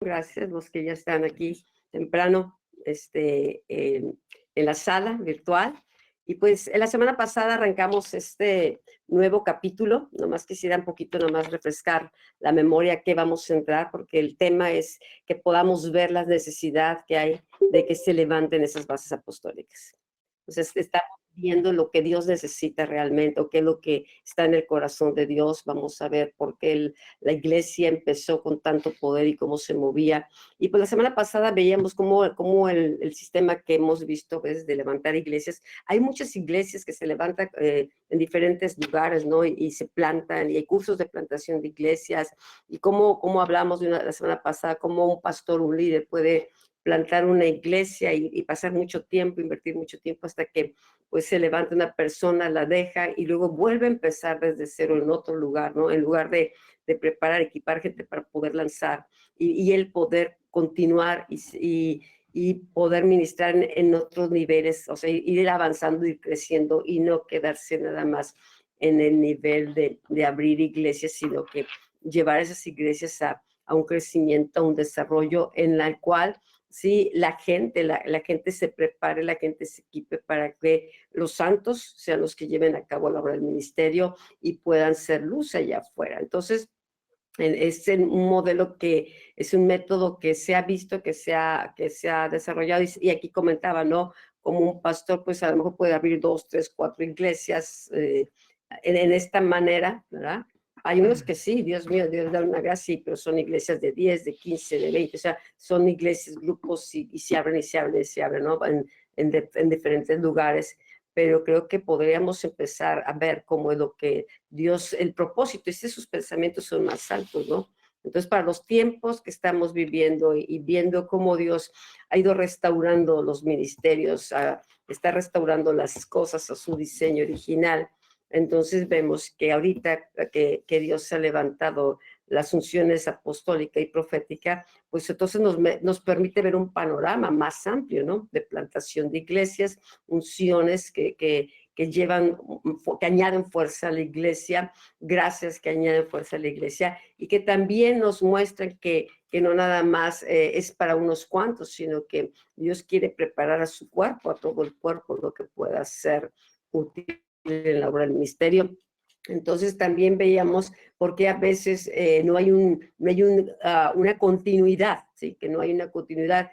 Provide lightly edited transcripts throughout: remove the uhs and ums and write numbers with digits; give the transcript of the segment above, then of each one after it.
Gracias, los que ya están aquí temprano en la sala virtual. Y pues en la semana pasada arrancamos este nuevo capítulo. Nomás quisiera un poquito nomás refrescar la memoria que vamos a entrar, porque el tema es que podamos ver la necesidad que hay de que se levanten esas bases apostólicas. Entonces, estamos viendo lo que Dios necesita realmente, o qué es lo que está en el corazón de Dios. Vamos a ver por qué la iglesia empezó con tanto poder y cómo se movía. Y pues la semana pasada veíamos cómo el sistema que hemos visto es de levantar iglesias. Hay muchas iglesias que se levantan en diferentes lugares, ¿no? Y se plantan, y hay cursos de plantación de iglesias, y cómo hablamos la semana pasada, cómo un pastor, un líder puede plantar una iglesia y pasar mucho tiempo, invertir mucho tiempo hasta que pues se levanta una persona, la deja y luego vuelve a empezar desde cero en otro lugar, ¿no? En lugar de preparar, equipar gente para poder lanzar y el poder continuar y poder ministrar en otros niveles, o sea, ir avanzando, ir creciendo y no quedarse nada más en el nivel de abrir iglesias, sino que llevar esas iglesias a un crecimiento, a un desarrollo en el cual sí, la gente se prepare, la gente se equipe para que los santos sean los que lleven a cabo la obra del ministerio y puedan ser luz allá afuera. Entonces, es un modelo que es un método que se ha visto, que se ha desarrollado, y aquí comentaba, ¿no? Como un pastor, pues a lo mejor puede abrir 2, 3, 4 iglesias en esta manera, ¿verdad? Hay unos que sí, Dios mío, Dios da una gracia, pero son iglesias de 10, de 15, de 20, o sea, son iglesias, grupos, y se abren y se abren y se abren, ¿no? En diferentes lugares, pero creo que podríamos empezar a ver cómo es lo que Dios, el propósito, y si sus pensamientos son más altos, ¿no? Entonces, para los tiempos que estamos viviendo y viendo cómo Dios ha ido restaurando los ministerios, está restaurando las cosas a su diseño original, entonces vemos que ahorita que Dios ha levantado las unciones apostólica y profética, pues entonces nos permite ver un panorama más amplio, ¿no? De plantación de iglesias, unciones que llevan, que añaden fuerza a la iglesia, gracias que añaden fuerza a la iglesia, y que también nos muestran que no nada más es para unos cuantos, sino que Dios quiere preparar a su cuerpo, a todo el cuerpo, lo que pueda ser útil en la obra del ministerio. Entonces también veíamos por qué a veces no hay una continuidad, ¿sí? Que no hay una continuidad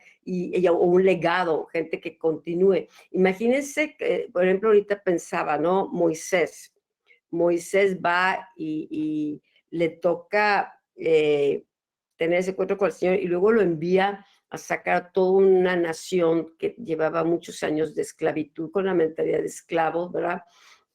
o un legado, gente que continúe. Imagínense, por ejemplo, ahorita pensaba, ¿no? Moisés va y le toca tener ese encuentro con el Señor y luego lo envía a sacar toda una nación que llevaba muchos años de esclavitud con la mentalidad de esclavos, ¿verdad?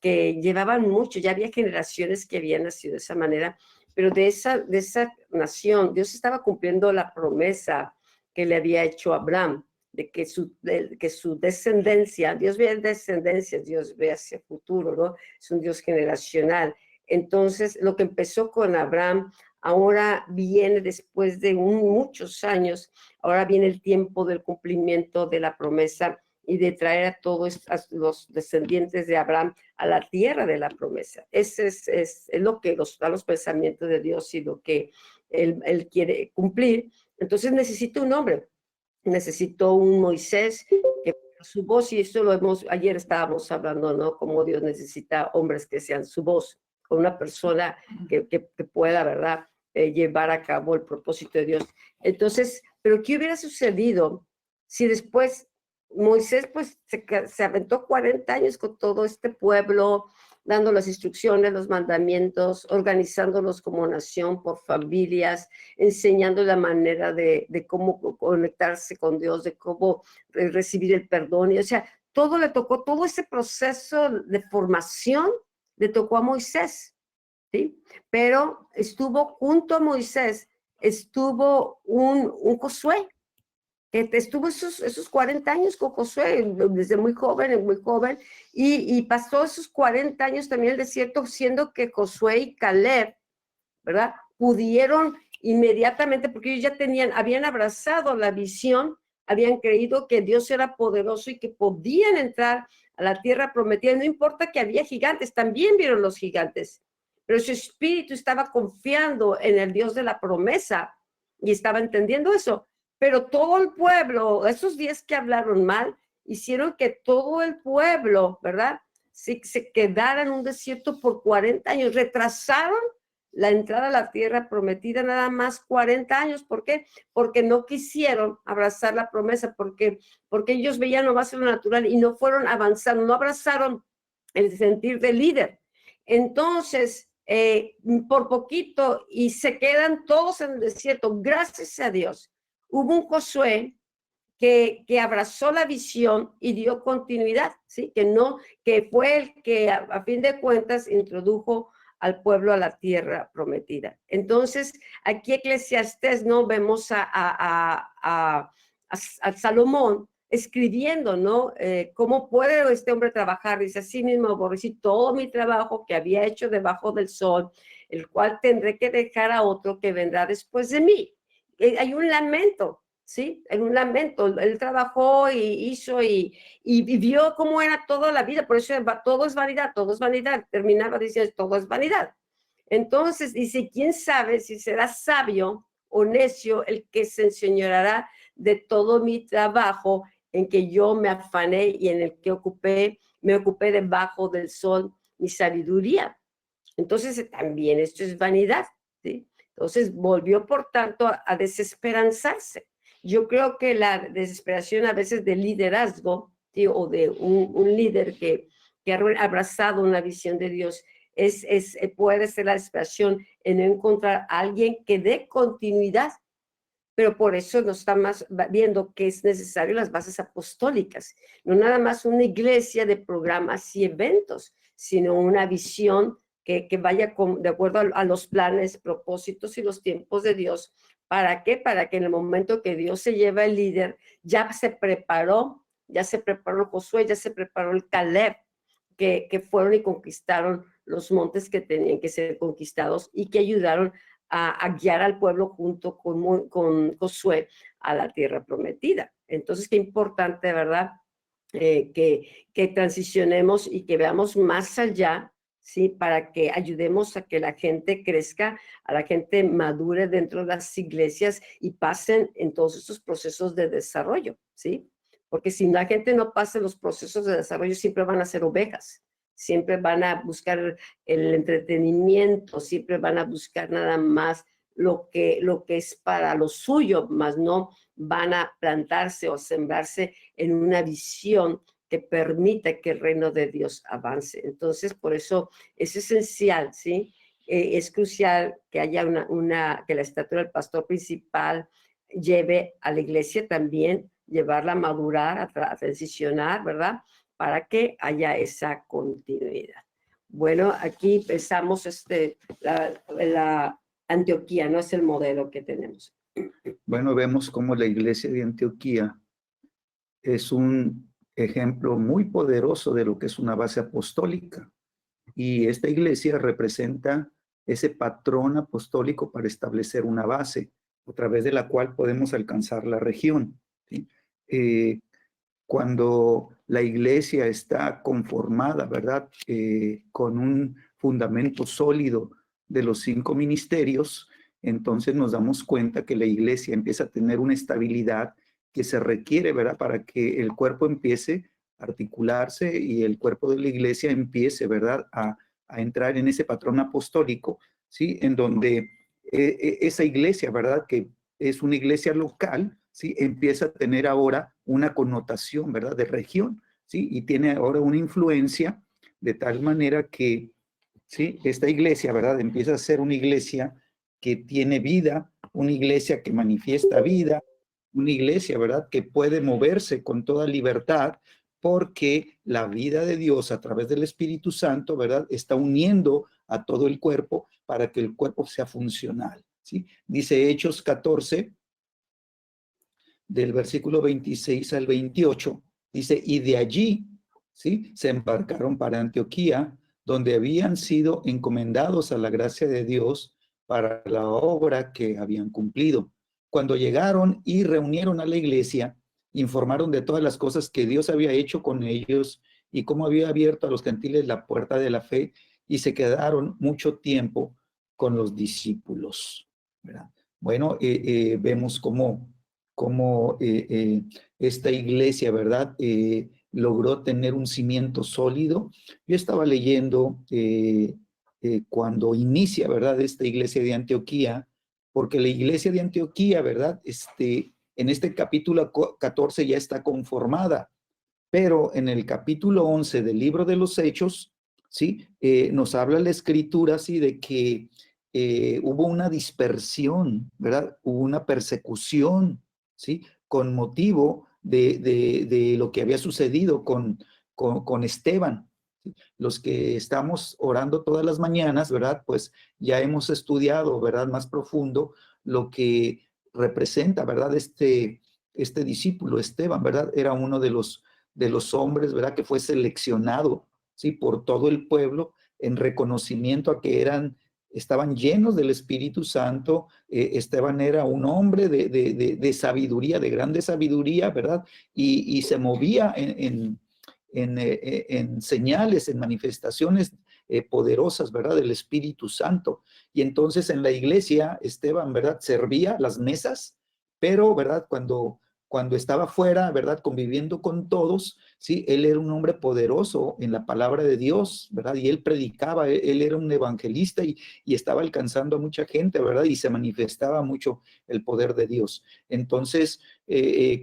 Que llevaban mucho, ya había generaciones que habían nacido de esa manera, pero de esa nación, Dios estaba cumpliendo la promesa que le había hecho a Abraham, de que su descendencia, Dios ve descendencias, Dios ve hacia el futuro, ¿no? Es un Dios generacional. Entonces, lo que empezó con Abraham, ahora viene después de muchos años, ahora viene el tiempo del cumplimiento de la promesa y de traer a todos los descendientes de Abraham a la tierra de la promesa. Ese es lo que da los pensamientos de Dios y lo que él quiere cumplir. Entonces necesita un hombre, necesitó un Moisés que su voz, y esto ayer estábamos hablando, ¿no? Cómo Dios necesita hombres que sean su voz, con una persona que pueda, ¿verdad? Llevar a cabo el propósito de Dios. Entonces, pero ¿qué hubiera sucedido si después Moisés pues se aventó 40 años con todo este pueblo, dando las instrucciones, los mandamientos, organizándolos como nación por familias, enseñando la manera de cómo conectarse con Dios, de cómo recibir el perdón, y, o sea, todo le tocó, todo ese proceso de formación le tocó a Moisés, ¿sí? Pero estuvo junto a Moisés, estuvo un Josué, que estuvo esos 40 años con Josué, desde muy joven, y pasó esos 40 años también en el desierto, siendo que Josué y Caleb, ¿verdad? Pudieron inmediatamente, porque ellos ya habían abrazado la visión, habían creído que Dios era poderoso y que podían entrar a la tierra prometida. No importa que había gigantes, también vieron los gigantes, pero su espíritu estaba confiando en el Dios de la promesa, y estaba entendiendo eso. Pero todo el pueblo, esos 10 que hablaron mal, hicieron que todo el pueblo, ¿verdad? Se quedara en un desierto por 40 años, retrasaron la entrada a la tierra prometida nada más 40 años. ¿Por qué? Porque no quisieron abrazar la promesa, porque ellos veían nomás lo natural y no fueron avanzando, no abrazaron el sentir del líder. Entonces, por poquito, y se quedan todos en el desierto. Gracias a Dios, hubo un Josué que abrazó la visión y dio continuidad, ¿sí? Que fue el que a fin de cuentas introdujo al pueblo a la tierra prometida. Entonces, aquí Eclesiastés, ¿no? Vemos a Salomón escribiendo, ¿no? ¿Cómo puede este hombre trabajar? Dice, así mismo aborrecí todo mi trabajo que había hecho debajo del sol, el cual tendré que dejar a otro que vendrá después de mí. Hay un lamento, ¿sí? En un lamento. Él trabajó y hizo y vio cómo era toda la vida. Por eso todo es vanidad, todo es vanidad. Terminaba diciendo, todo es vanidad. Entonces dice, ¿quién sabe si será sabio o necio el que se enseñoreará de todo mi trabajo en que yo me afané y en el que me ocupé debajo del sol mi sabiduría? Entonces también esto es vanidad, ¿sí? Entonces volvió, por tanto, a desesperanzarse. Yo creo que la desesperación a veces de liderazgo, ¿sí? O de un líder que ha abrazado una visión de Dios, puede ser la desesperación en encontrar a alguien que dé continuidad. Pero por eso nos estamos viendo que es necesario las bases apostólicas, no nada más una iglesia de programas y eventos, sino una visión que vaya de acuerdo a los planes, propósitos y los tiempos de Dios. ¿Para qué? Para que en el momento que Dios se lleva el líder, ya se preparó Josué, ya se preparó el Caleb, que fueron y conquistaron los montes que tenían que ser conquistados y que ayudaron a guiar al pueblo junto con Josué a la tierra prometida. Entonces, qué importante, ¿verdad? Que transicionemos y que veamos más allá, ¿sí? Para que ayudemos a que la gente crezca, a la gente madure dentro de las iglesias y pasen en todos estos procesos de desarrollo, ¿sí? Porque si la gente no pasa los procesos de desarrollo, siempre van a ser ovejas, siempre van a buscar el entretenimiento, siempre van a buscar nada más lo que es para lo suyo, más no van a plantarse o sembrarse en una visión que permita que el reino de Dios avance. Entonces, por eso es esencial, ¿sí? Es crucial que haya que la estatura del pastor principal lleve a la iglesia también, llevarla a madurar, a transicionar, ¿verdad? Para que haya esa continuidad. Bueno, aquí empezamos la Antioquía, no es el modelo que tenemos. Bueno, vemos cómo la iglesia de Antioquía es un ejemplo muy poderoso de lo que es una base apostólica. Y esta iglesia representa ese patrón apostólico para establecer una base a través de la cual podemos alcanzar la región, ¿sí? Cuando la iglesia está conformada, ¿verdad? Con un fundamento sólido de los 5 ministerios, entonces nos damos cuenta que la iglesia empieza a tener una estabilidad que se requiere, ¿verdad? Para que el cuerpo empiece a articularse y el cuerpo de la iglesia empiece, ¿verdad? A entrar en ese patrón apostólico, ¿sí? En donde esa iglesia, ¿verdad? Que es una iglesia local, ¿sí? Empieza a tener ahora una connotación, ¿verdad? De región, ¿sí? Y tiene ahora una influencia de tal manera que, ¿sí? Esta iglesia, ¿verdad? Empieza a ser una iglesia que tiene vida, una iglesia que manifiesta vida, una iglesia, ¿verdad? Que puede moverse con toda libertad porque la vida de Dios a través del Espíritu Santo, ¿verdad? Está uniendo a todo el cuerpo para que el cuerpo sea funcional, ¿sí? Dice Hechos 14, del versículo 26 al 28, dice, y de allí, ¿sí? Se embarcaron para Antioquía, donde habían sido encomendados a la gracia de Dios para la obra que habían cumplido. Cuando llegaron y reunieron a la iglesia, informaron de todas las cosas que Dios había hecho con ellos y cómo había abierto a los gentiles la puerta de la fe, y se quedaron mucho tiempo con los discípulos, ¿verdad? Bueno, vemos cómo esta iglesia, ¿verdad? Logró tener un cimiento sólido. Yo estaba leyendo cuando inicia, ¿verdad? Esta iglesia de Antioquía, porque la iglesia de Antioquía, ¿verdad? En este capítulo 14 ya está conformada, pero en el capítulo 11 del libro de los Hechos, ¿sí? Nos habla la escritura, ¿sí? De que hubo una dispersión, ¿verdad? Hubo una persecución, ¿sí? Con motivo de lo que había sucedido con Esteban. ¿Sí? Los que estamos orando todas las mañanas, ¿verdad? Pues ya hemos estudiado, ¿verdad? Más profundo lo que representa, ¿verdad? Este discípulo, Esteban, ¿verdad? Era uno de los hombres, ¿verdad? Que fue seleccionado, ¿sí? Por todo el pueblo en reconocimiento a que estaban llenos del Espíritu Santo. Esteban era un hombre de sabiduría, de grande sabiduría, ¿verdad? Y se movía en señales, en manifestaciones poderosas, ¿verdad? Del Espíritu Santo. Y entonces en la iglesia, Esteban, ¿verdad? Servía las mesas, pero, ¿verdad? Cuando estaba fuera, ¿verdad? Conviviendo con todos, ¿sí? Él era un hombre poderoso en la palabra de Dios, ¿verdad? Y él predicaba, él era un evangelista y estaba alcanzando a mucha gente, ¿verdad? Y se manifestaba mucho el poder de Dios. Entonces,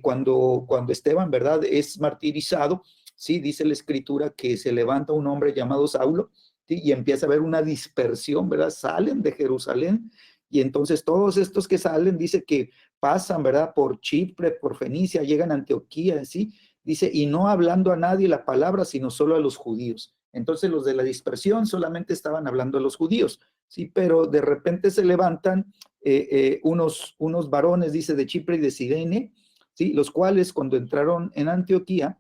cuando Esteban, ¿verdad? Es martirizado, ¿sí? Dice la escritura que se levanta un hombre llamado Saulo, ¿sí? Y empieza a haber una dispersión, ¿verdad? Salen de Jerusalén y entonces todos estos que salen, dice que pasan, ¿verdad? Por Chipre, por Fenicia, llegan a Antioquía, ¿sí? Dice, y no hablando a nadie la palabra, sino solo a los judíos. Entonces los de la dispersión solamente estaban hablando a los judíos, ¿sí? Pero de repente se levantan unos varones, dice, de Chipre y de Cirene, ¿sí? Los cuales cuando entraron en Antioquía,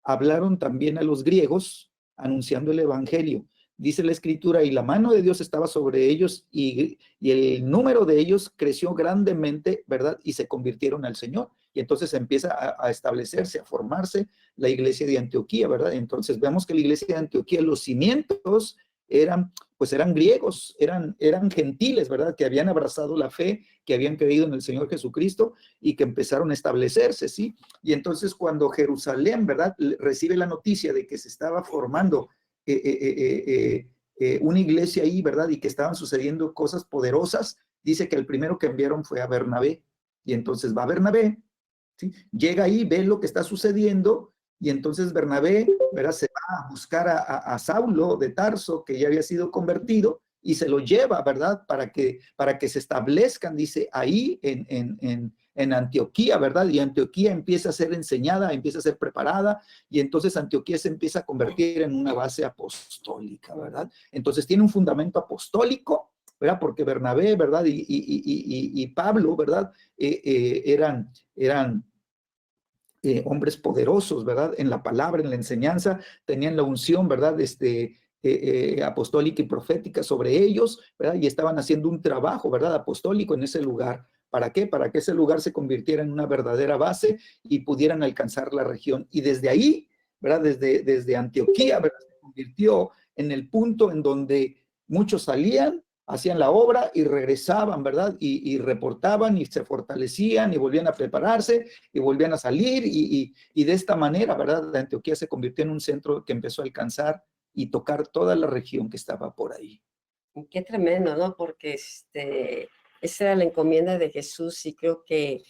hablaron también a los griegos, anunciando el evangelio. Dice la escritura, y la mano de Dios estaba sobre ellos, y el número de ellos creció grandemente, ¿verdad? Y se convirtieron al Señor. Y entonces empieza a establecerse, a formarse la iglesia de Antioquía, ¿verdad? Entonces vemos que la iglesia de Antioquía, los cimientos eran griegos, eran gentiles, ¿verdad? Que habían abrazado la fe, que habían creído en el Señor Jesucristo y que empezaron a establecerse, ¿sí? Y entonces cuando Jerusalén, ¿verdad? Recibe la noticia de que se estaba formando una iglesia ahí, ¿verdad? Y que estaban sucediendo cosas poderosas, dice que el primero que enviaron fue a Bernabé. Y entonces va Bernabé, ¿sí? Llega ahí, ve lo que está sucediendo, y entonces Bernabé, ¿verdad? Se va a buscar a Saulo de Tarso, que ya había sido convertido, y se lo lleva, ¿verdad? Para que se establezcan, dice, ahí en Antioquía, ¿verdad? Y Antioquía empieza a ser enseñada, empieza a ser preparada, y entonces Antioquía se empieza a convertir en una base apostólica, ¿verdad? Entonces tiene un fundamento apostólico, ¿verdad? Porque Bernabé, ¿verdad? Y Pablo, ¿verdad? Eran hombres poderosos, ¿verdad? En la palabra, en la enseñanza, tenían la unción, ¿verdad? Apostólica y profética sobre ellos, ¿verdad? Y estaban haciendo un trabajo, ¿verdad? Apostólico en ese lugar. ¿Para qué? Para que ese lugar se convirtiera en una verdadera base y pudieran alcanzar la región. Y desde ahí, ¿verdad? Desde Antioquía, ¿verdad? Se convirtió en el punto en donde muchos salían, hacían la obra y regresaban, ¿verdad? Y reportaban y se fortalecían y volvían a prepararse y volvían a salir y de esta manera, ¿verdad? Antioquía se convirtió en un centro que empezó a alcanzar y tocar toda la región que estaba por ahí. Qué tremendo, ¿no? Porque esa era la encomienda de Jesús y creo que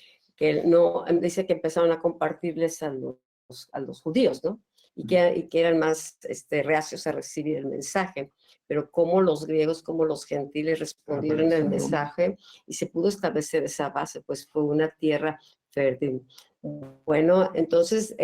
no, dice que empezaron a compartirles a los judíos, ¿no? Y que eran más reacios a recibir el mensaje, pero como los griegos, como los gentiles respondieron al mensaje y se pudo establecer esa base, pues fue una tierra fértil. Bueno, entonces,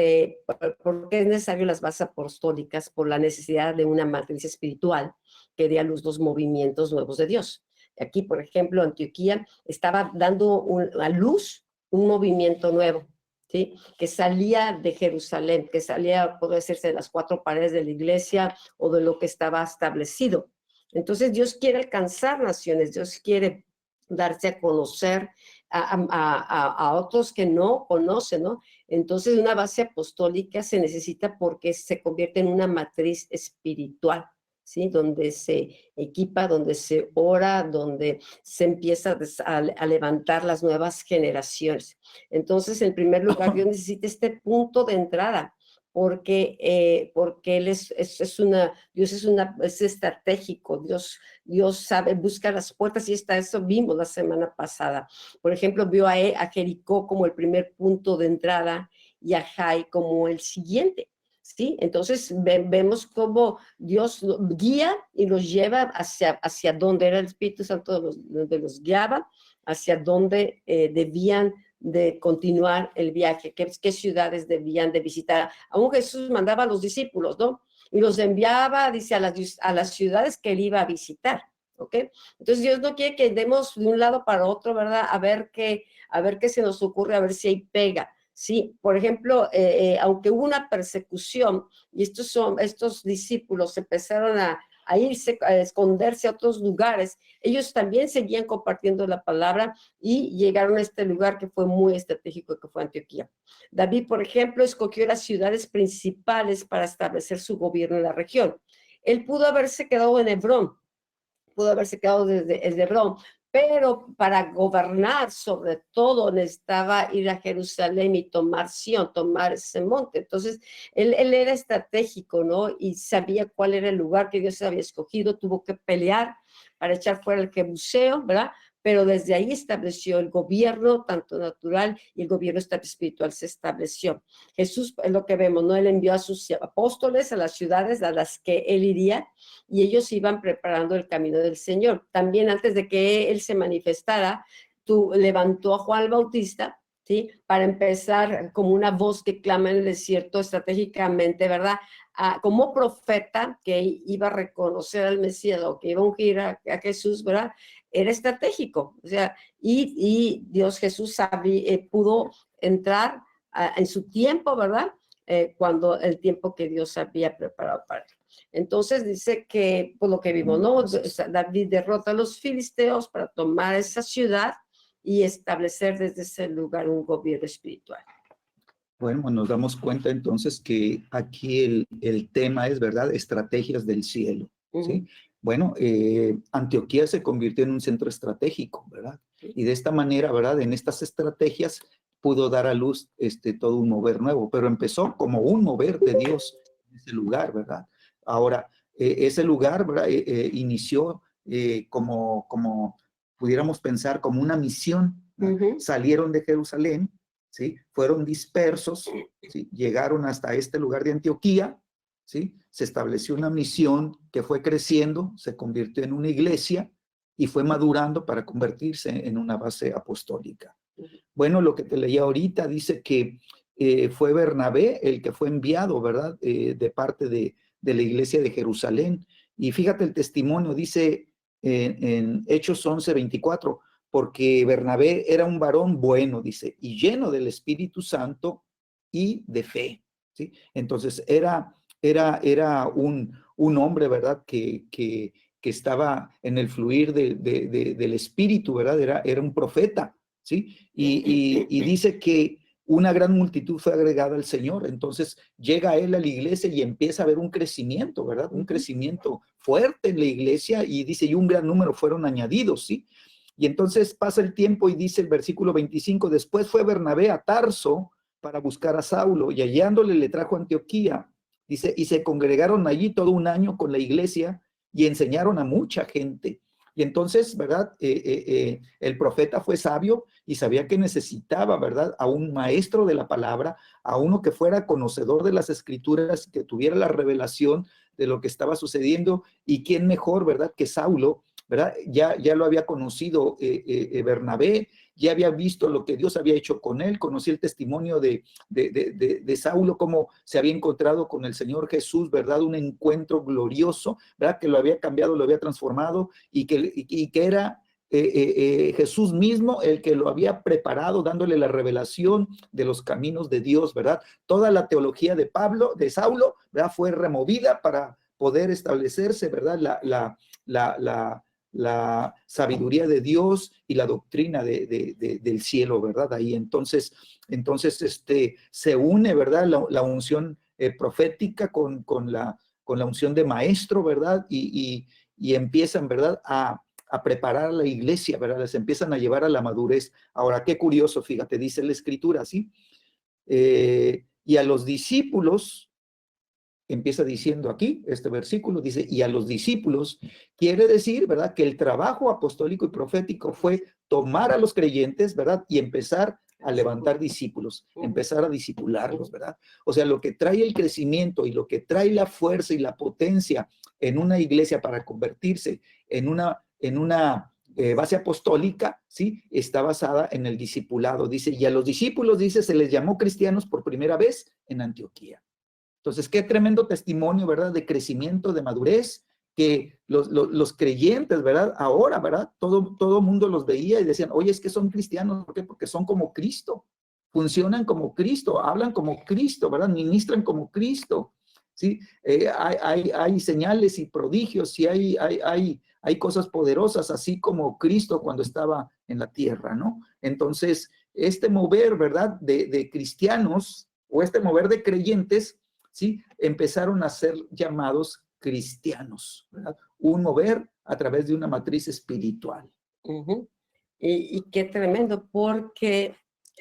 ¿por qué es necesario las bases apostólicas? Por la necesidad de una matriz espiritual que dé a luz los movimientos nuevos de Dios. Aquí, por ejemplo, Antioquía estaba dando a luz un movimiento nuevo, ¿sí? Que salía de Jerusalén, que salía, puede decirse, de las cuatro paredes de la iglesia o de lo que estaba establecido. Entonces, Dios quiere alcanzar naciones, Dios quiere darse a conocer a otros que no conocen, ¿no? Entonces, una base apostólica se necesita porque se convierte en una matriz espiritual. ¿sí? Donde se equipa, donde se ora, donde se empieza a levantar las nuevas generaciones. Entonces, en primer lugar, Dios necesita este punto de entrada, porque Él es estratégico, Dios sabe, busca las puertas, y eso vimos la semana pasada. Por ejemplo, vio a Jericó como el primer punto de entrada y a Jai como el siguiente. ¿Sí? Entonces vemos cómo Dios guía y los lleva hacia donde era el Espíritu Santo, donde los guiaba, hacia donde debían de continuar el viaje, qué ciudades debían de visitar. Aún Jesús mandaba a los discípulos, ¿no? Y los enviaba, dice, a las ciudades que él iba a visitar, ¿ok? Entonces Dios no quiere que demos de un lado para otro, ¿verdad? A ver qué se nos ocurre, a ver si hay pega. Sí, por ejemplo, aunque hubo una persecución y estos discípulos empezaron a irse, a esconderse a otros lugares, ellos también seguían compartiendo la palabra y llegaron a este lugar que fue muy estratégico, que fue Antioquía. David, por ejemplo, escogió las ciudades principales para establecer su gobierno en la región. Él pudo haberse quedado en Hebrón, pudo haberse quedado desde el Hebrón, pero para gobernar sobre todo necesitaba ir a Jerusalén y tomar Sión, tomar ese monte. Entonces, él era estratégico, ¿no? Y sabía cuál era el lugar que Dios había escogido, tuvo que pelear para echar fuera el jebuseo, ¿verdad? Pero desde ahí estableció el gobierno, tanto natural y el gobierno espiritual se estableció. Jesús, es lo que vemos, ¿no? Él envió a sus apóstoles a las ciudades a las que él iría, y ellos iban preparando el camino del Señor. También antes de que él se manifestara, levantó a Juan el Bautista, ¿sí? Para empezar como una voz que clama en el desierto estratégicamente, ¿verdad? Como profeta que iba a reconocer al Mesías o que iba a ungir a Jesús, ¿verdad? Era estratégico, o sea, y Dios Jesús pudo entrar en su tiempo, ¿verdad? Cuando el tiempo que Dios había preparado para él. Entonces dice que, por lo que vimos, ¿no? David derrota a los filisteos para tomar esa ciudad y establecer desde ese lugar un gobierno espiritual. Bueno, nos damos cuenta entonces que aquí el tema es, ¿verdad?, estrategias del cielo, ¿sí? Bueno, Antioquía se convirtió en un centro estratégico, ¿verdad? Y de esta manera, ¿verdad?, en estas estrategias pudo dar a luz todo un mover nuevo, pero empezó como un mover de Dios en ese lugar, ¿verdad? Ahora, ese lugar, ¿verdad?, inició como pudiéramos pensar, como una misión, ¿verdad? Salieron de Jerusalén, ¿sí? Fueron dispersos, ¿sí? Llegaron hasta este lugar de Antioquía, ¿sí? Se estableció una misión que fue creciendo, se convirtió en una iglesia y fue madurando para convertirse en una base apostólica. Bueno, lo que te leía ahorita dice que fue Bernabé el que fue enviado, ¿verdad? De parte de la iglesia de Jerusalén. Y fíjate el testimonio, dice en Hechos 11:24, porque Bernabé era un varón bueno, dice, y lleno del Espíritu Santo y de fe, ¿sí? Entonces era un hombre, ¿verdad?, que estaba en el fluir del Espíritu, ¿verdad? Era un profeta, ¿sí? Y dice que una gran multitud fue agregada al Señor. Entonces llega él a la iglesia y empieza a haber un crecimiento, ¿verdad? Un crecimiento fuerte en la iglesia, y dice, y un gran número fueron añadidos, ¿sí? Y entonces pasa el tiempo y dice el versículo 25, después fue Bernabé a Tarso para buscar a Saulo, y hallándole le trajo a Antioquía. Dice, y se congregaron allí todo un año con la iglesia y enseñaron a mucha gente. Y entonces, ¿verdad? El profeta fue sabio y sabía que necesitaba, ¿verdad?, a un maestro de la palabra, a uno que fuera conocedor de las escrituras, que tuviera la revelación de lo que estaba sucediendo. Y quién mejor, ¿verdad?, que Saulo, ¿verdad? Ya lo había conocido Bernabé, ya había visto lo que Dios había hecho con él, conocía el testimonio de Saulo, cómo se había encontrado con el Señor Jesús, ¿verdad? Un encuentro glorioso, ¿verdad?, que lo había cambiado, lo había transformado, y que era Jesús mismo el que lo había preparado, dándole la revelación de los caminos de Dios, ¿verdad? Toda la teología de Saulo, ¿verdad?, fue removida para poder establecerse, ¿verdad?, la sabiduría de Dios y la doctrina del cielo, ¿verdad? Ahí entonces se une, ¿verdad?, la unción profética con con la unción de maestro, ¿verdad? Y empiezan, ¿verdad? A preparar a la iglesia, ¿verdad? Les empiezan a llevar a la madurez. Ahora, qué curioso, fíjate, dice la escritura, ¿sí? Y a los discípulos, empieza diciendo aquí, este versículo dice, y a los discípulos, quiere decir, ¿verdad? Que el trabajo apostólico y profético fue tomar a los creyentes, ¿verdad? Y empezar a levantar discípulos, empezar a discipularlos, ¿verdad? O sea, lo que trae el crecimiento y lo que trae la fuerza y la potencia en una iglesia para convertirse en una base apostólica, ¿sí? Está basada en el discipulado. Dice, y a los discípulos, dice, se les llamó cristianos por primera vez en Antioquía. Entonces, qué tremendo testimonio, ¿verdad? De crecimiento, de madurez, que los creyentes, ¿verdad? Ahora, ¿verdad? Todo mundo los veía y decían, oye, es que son cristianos, ¿por qué? Porque son como Cristo, funcionan como Cristo, hablan como Cristo, ¿verdad? Ministran como Cristo, ¿sí? Hay señales y prodigios y hay cosas poderosas, así como Cristo cuando estaba en la tierra, ¿no? Entonces, este mover, ¿verdad? De cristianos o este mover de creyentes, ¿sí? Empezaron a ser llamados cristianos, ¿verdad? Un mover a través de una matriz espiritual. Y qué tremendo, porque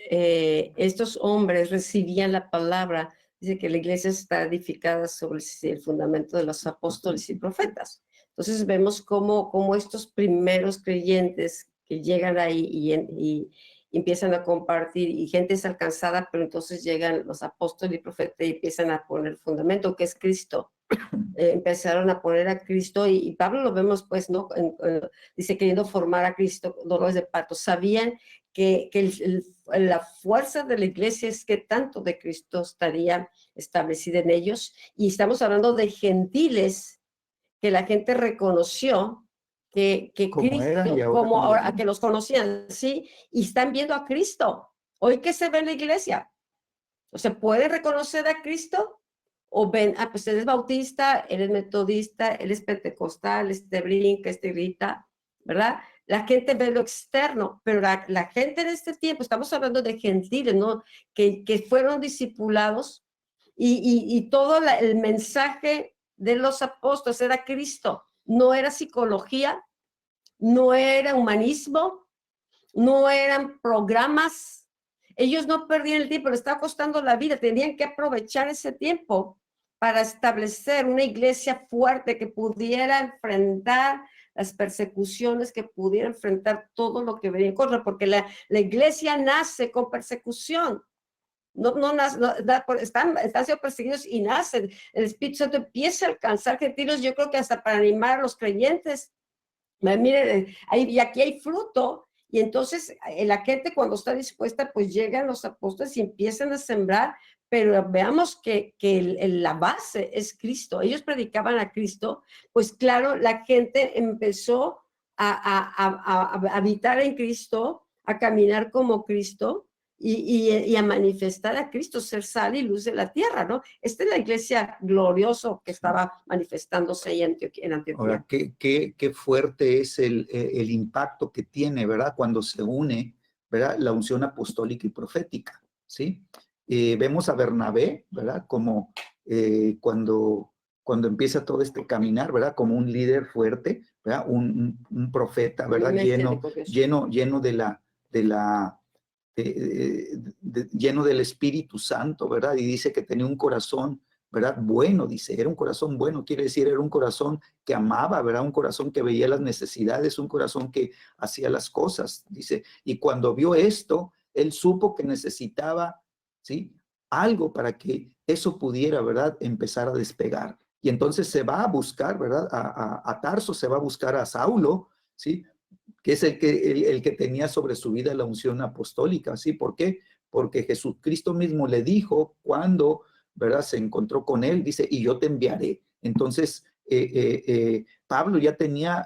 estos hombres recibían la palabra. Dice que la iglesia está edificada sobre el fundamento de los apóstoles y profetas. Entonces vemos cómo estos primeros creyentes que llegan ahí y empiezan a compartir, y gente es alcanzada, pero entonces llegan los apóstoles y profetas y empiezan a poner el fundamento, que es Cristo. Empezaron a poner a Cristo, y Pablo lo vemos, pues, ¿no? Dice, queriendo formar a Cristo, dolores de parto. Sabían que la fuerza de la iglesia es que tanto de Cristo estaría establecida en ellos, y estamos hablando de gentiles que la gente reconoció que Cristo, como ahora que los conocían, ¿sí? Y están viendo a Cristo. Hoy, ¿qué se ve en la iglesia? O sea, ¿pueden reconocer a Cristo? O ven, pues él es bautista, él es metodista, él es pentecostal, este brinca, este grita, ¿verdad? La gente ve lo externo, pero la gente en este tiempo, estamos hablando de gentiles, ¿no? Que fueron discipulados, y todo el mensaje de los apóstoles era Cristo. No era psicología, no era humanismo, no eran programas. Ellos no perdían el tiempo, les estaba costando la vida, tenían que aprovechar ese tiempo para establecer una iglesia fuerte que pudiera enfrentar las persecuciones, que pudiera enfrentar todo lo que venía en contra, porque la iglesia nace con persecución. Están siendo perseguidos y nacen. El Espíritu Santo empieza a alcanzar gentiles, yo creo que hasta para animar a los creyentes. Miren, y aquí hay fruto, y entonces la gente, cuando está dispuesta, pues llegan los apóstoles y empiezan a sembrar, pero veamos que la base es Cristo. Ellos predicaban a Cristo, pues claro, la gente empezó a habitar en Cristo, a caminar como Cristo, y a manifestar a Cristo, ser sal y luz de la tierra, ¿no? Esta es la iglesia gloriosa que estaba manifestándose ahí en Antioquía. Ahora, qué fuerte es el impacto que tiene, ¿verdad? Cuando se une, ¿verdad? La unción apostólica y profética, ¿sí? Vemos a Bernabé, ¿verdad? Como cuando empieza todo este caminar, ¿verdad? Como un líder fuerte, ¿verdad? Un profeta, ¿verdad? Lleno lleno del Espíritu Santo, ¿verdad? Y dice que tenía un corazón, ¿verdad? Bueno, dice, era un corazón bueno, quiere decir, era un corazón que amaba, ¿verdad? Un corazón que veía las necesidades, un corazón que hacía las cosas, dice. Y cuando vio esto, él supo que necesitaba, ¿sí? Algo para que eso pudiera, ¿verdad? Empezar a despegar. Y entonces se va a buscar, ¿verdad? A Tarso, se va a buscar a Saulo, ¿sí? Que es el que tenía sobre su vida la unción apostólica, ¿sí? ¿Por qué? Porque Jesucristo mismo le dijo cuando, ¿verdad? Se encontró con él, dice, y yo te enviaré. Entonces, Pablo ya tenía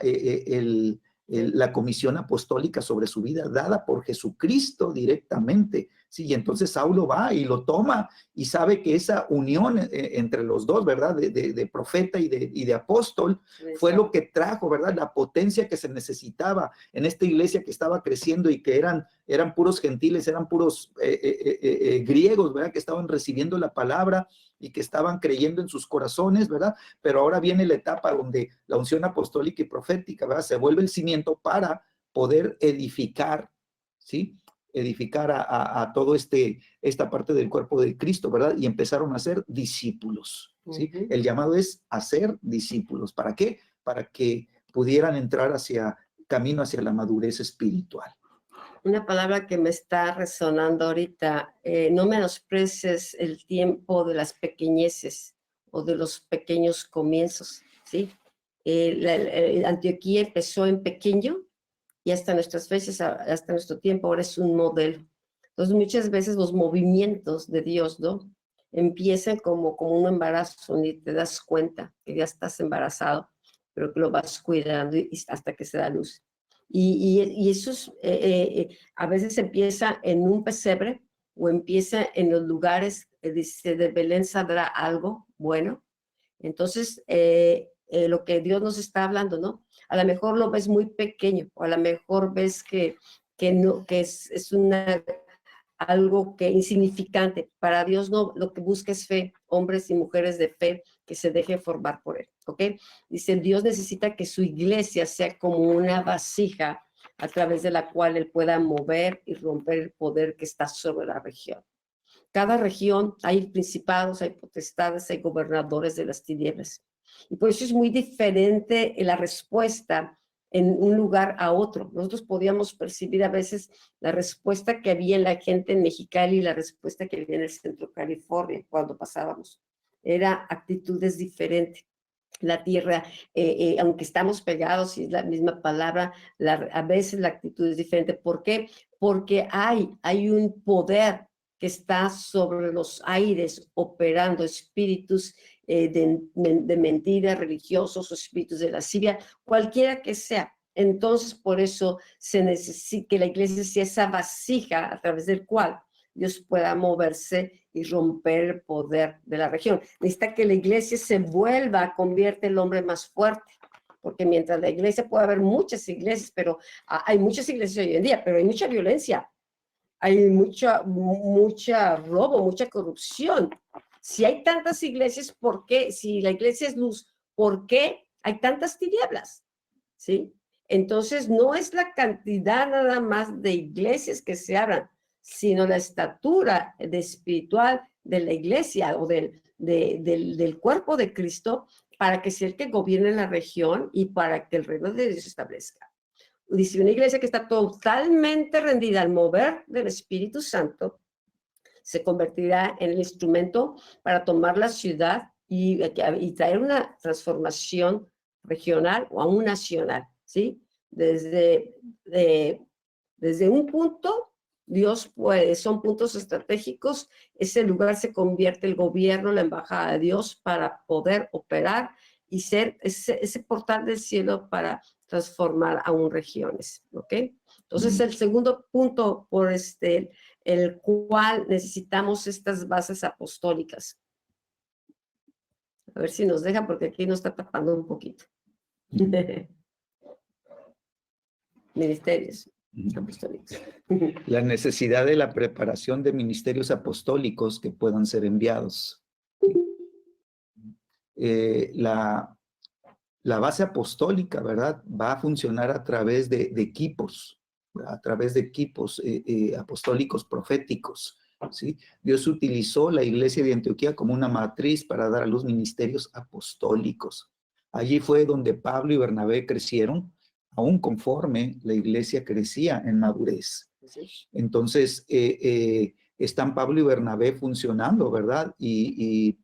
la comisión apostólica sobre su vida, dada por Jesucristo directamente, Sí, y entonces Saulo va y lo toma y sabe que esa unión entre los dos, ¿verdad? De profeta y de apóstol fue lo que trajo, ¿verdad? La potencia que se necesitaba en esta iglesia que estaba creciendo y que eran puros gentiles, eran puros griegos, ¿verdad? Que estaban recibiendo la palabra y que estaban creyendo en sus corazones, ¿verdad? Pero ahora viene la etapa donde la unción apostólica y profética, ¿verdad? Se vuelve el cimiento para poder edificar, ¿sí? Edificar a todo esta parte del cuerpo de Cristo, ¿verdad? Y empezaron a ser discípulos, ¿sí? El llamado es hacer discípulos. ¿Para qué? Para que pudieran entrar camino hacia la madurez espiritual. Una palabra que me está resonando ahorita, no menosprecies el tiempo de las pequeñeces o de los pequeños comienzos, ¿sí? Antioquía empezó en pequeño y hasta nuestras fechas, hasta nuestro tiempo, ahora es un modelo. Entonces, muchas veces los movimientos de Dios, ¿no? Empiezan como un embarazo, ni te das cuenta que ya estás embarazado, pero que lo vas cuidando hasta que se da luz. Y eso es, a veces empieza en un pesebre o empieza en los lugares, dice, de Belén saldrá algo bueno. Entonces, lo que Dios nos está hablando, ¿no? A lo mejor lo ves muy pequeño, o a lo mejor ves que es algo que insignificante. Para Dios no, lo que busca es fe, hombres y mujeres de fe que se dejen formar por Él, ¿ok? Dice, Dios necesita que su iglesia sea como una vasija a través de la cual Él pueda mover y romper el poder que está sobre la región. Cada región hay principados, hay potestades, hay gobernadores de las tinieblas. Y por eso es muy diferente la respuesta en un lugar a otro. Nosotros podíamos percibir a veces la respuesta que había en la gente en Mexicali y la respuesta que había en el centro de California cuando pasábamos. Era actitudes diferentes. La tierra, aunque estamos pegados y es la misma palabra, a veces la actitud es diferente. ¿Por qué? Porque hay un poder que está sobre los aires operando, espíritus de mentira, religiosos o espíritus de lascivia, cualquiera que sea. Entonces, por eso se necesita que la iglesia sea esa vasija a través del cual Dios pueda moverse y romper el poder de la región. Necesita que la iglesia se vuelva, convierte el hombre más fuerte, porque mientras la iglesia puede haber muchas iglesias, pero hay muchas iglesias hoy en día, pero hay mucha violencia, hay mucha robo, mucha corrupción. Si hay tantas iglesias, ¿por qué? Si la iglesia es luz, ¿por qué hay tantas tinieblas? ¿Sí? Entonces, no es la cantidad nada más de iglesias que se abran, sino la estatura espiritual de la iglesia o del cuerpo de Cristo para que sea el que gobierne la región y para que el reino de Dios se establezca. Dice, una iglesia que está totalmente rendida al mover del Espíritu Santo se convertirá en el instrumento para tomar la ciudad y traer una transformación regional o aún nacional, ¿sí? Desde un punto, Dios puede, son puntos estratégicos, ese lugar se convierte el gobierno, la embajada de Dios para poder operar y ser ese portal del cielo para transformar aún regiones, ¿ok? Entonces, el segundo punto por el cual necesitamos estas bases apostólicas. A ver si nos deja, porque aquí nos está tapando un poquito. Ministerios apostólicos. La necesidad de la preparación de ministerios apostólicos que puedan ser enviados. La base apostólica, ¿verdad? Va a funcionar a través de equipos, a través de equipos apostólicos proféticos, ¿sí? Dios utilizó la iglesia de Antioquía como una matriz para dar a luz ministerios apostólicos. Allí fue donde Pablo y Bernabé crecieron, aún conforme la iglesia crecía en madurez. Entonces, están Pablo y Bernabé funcionando, ¿verdad? Y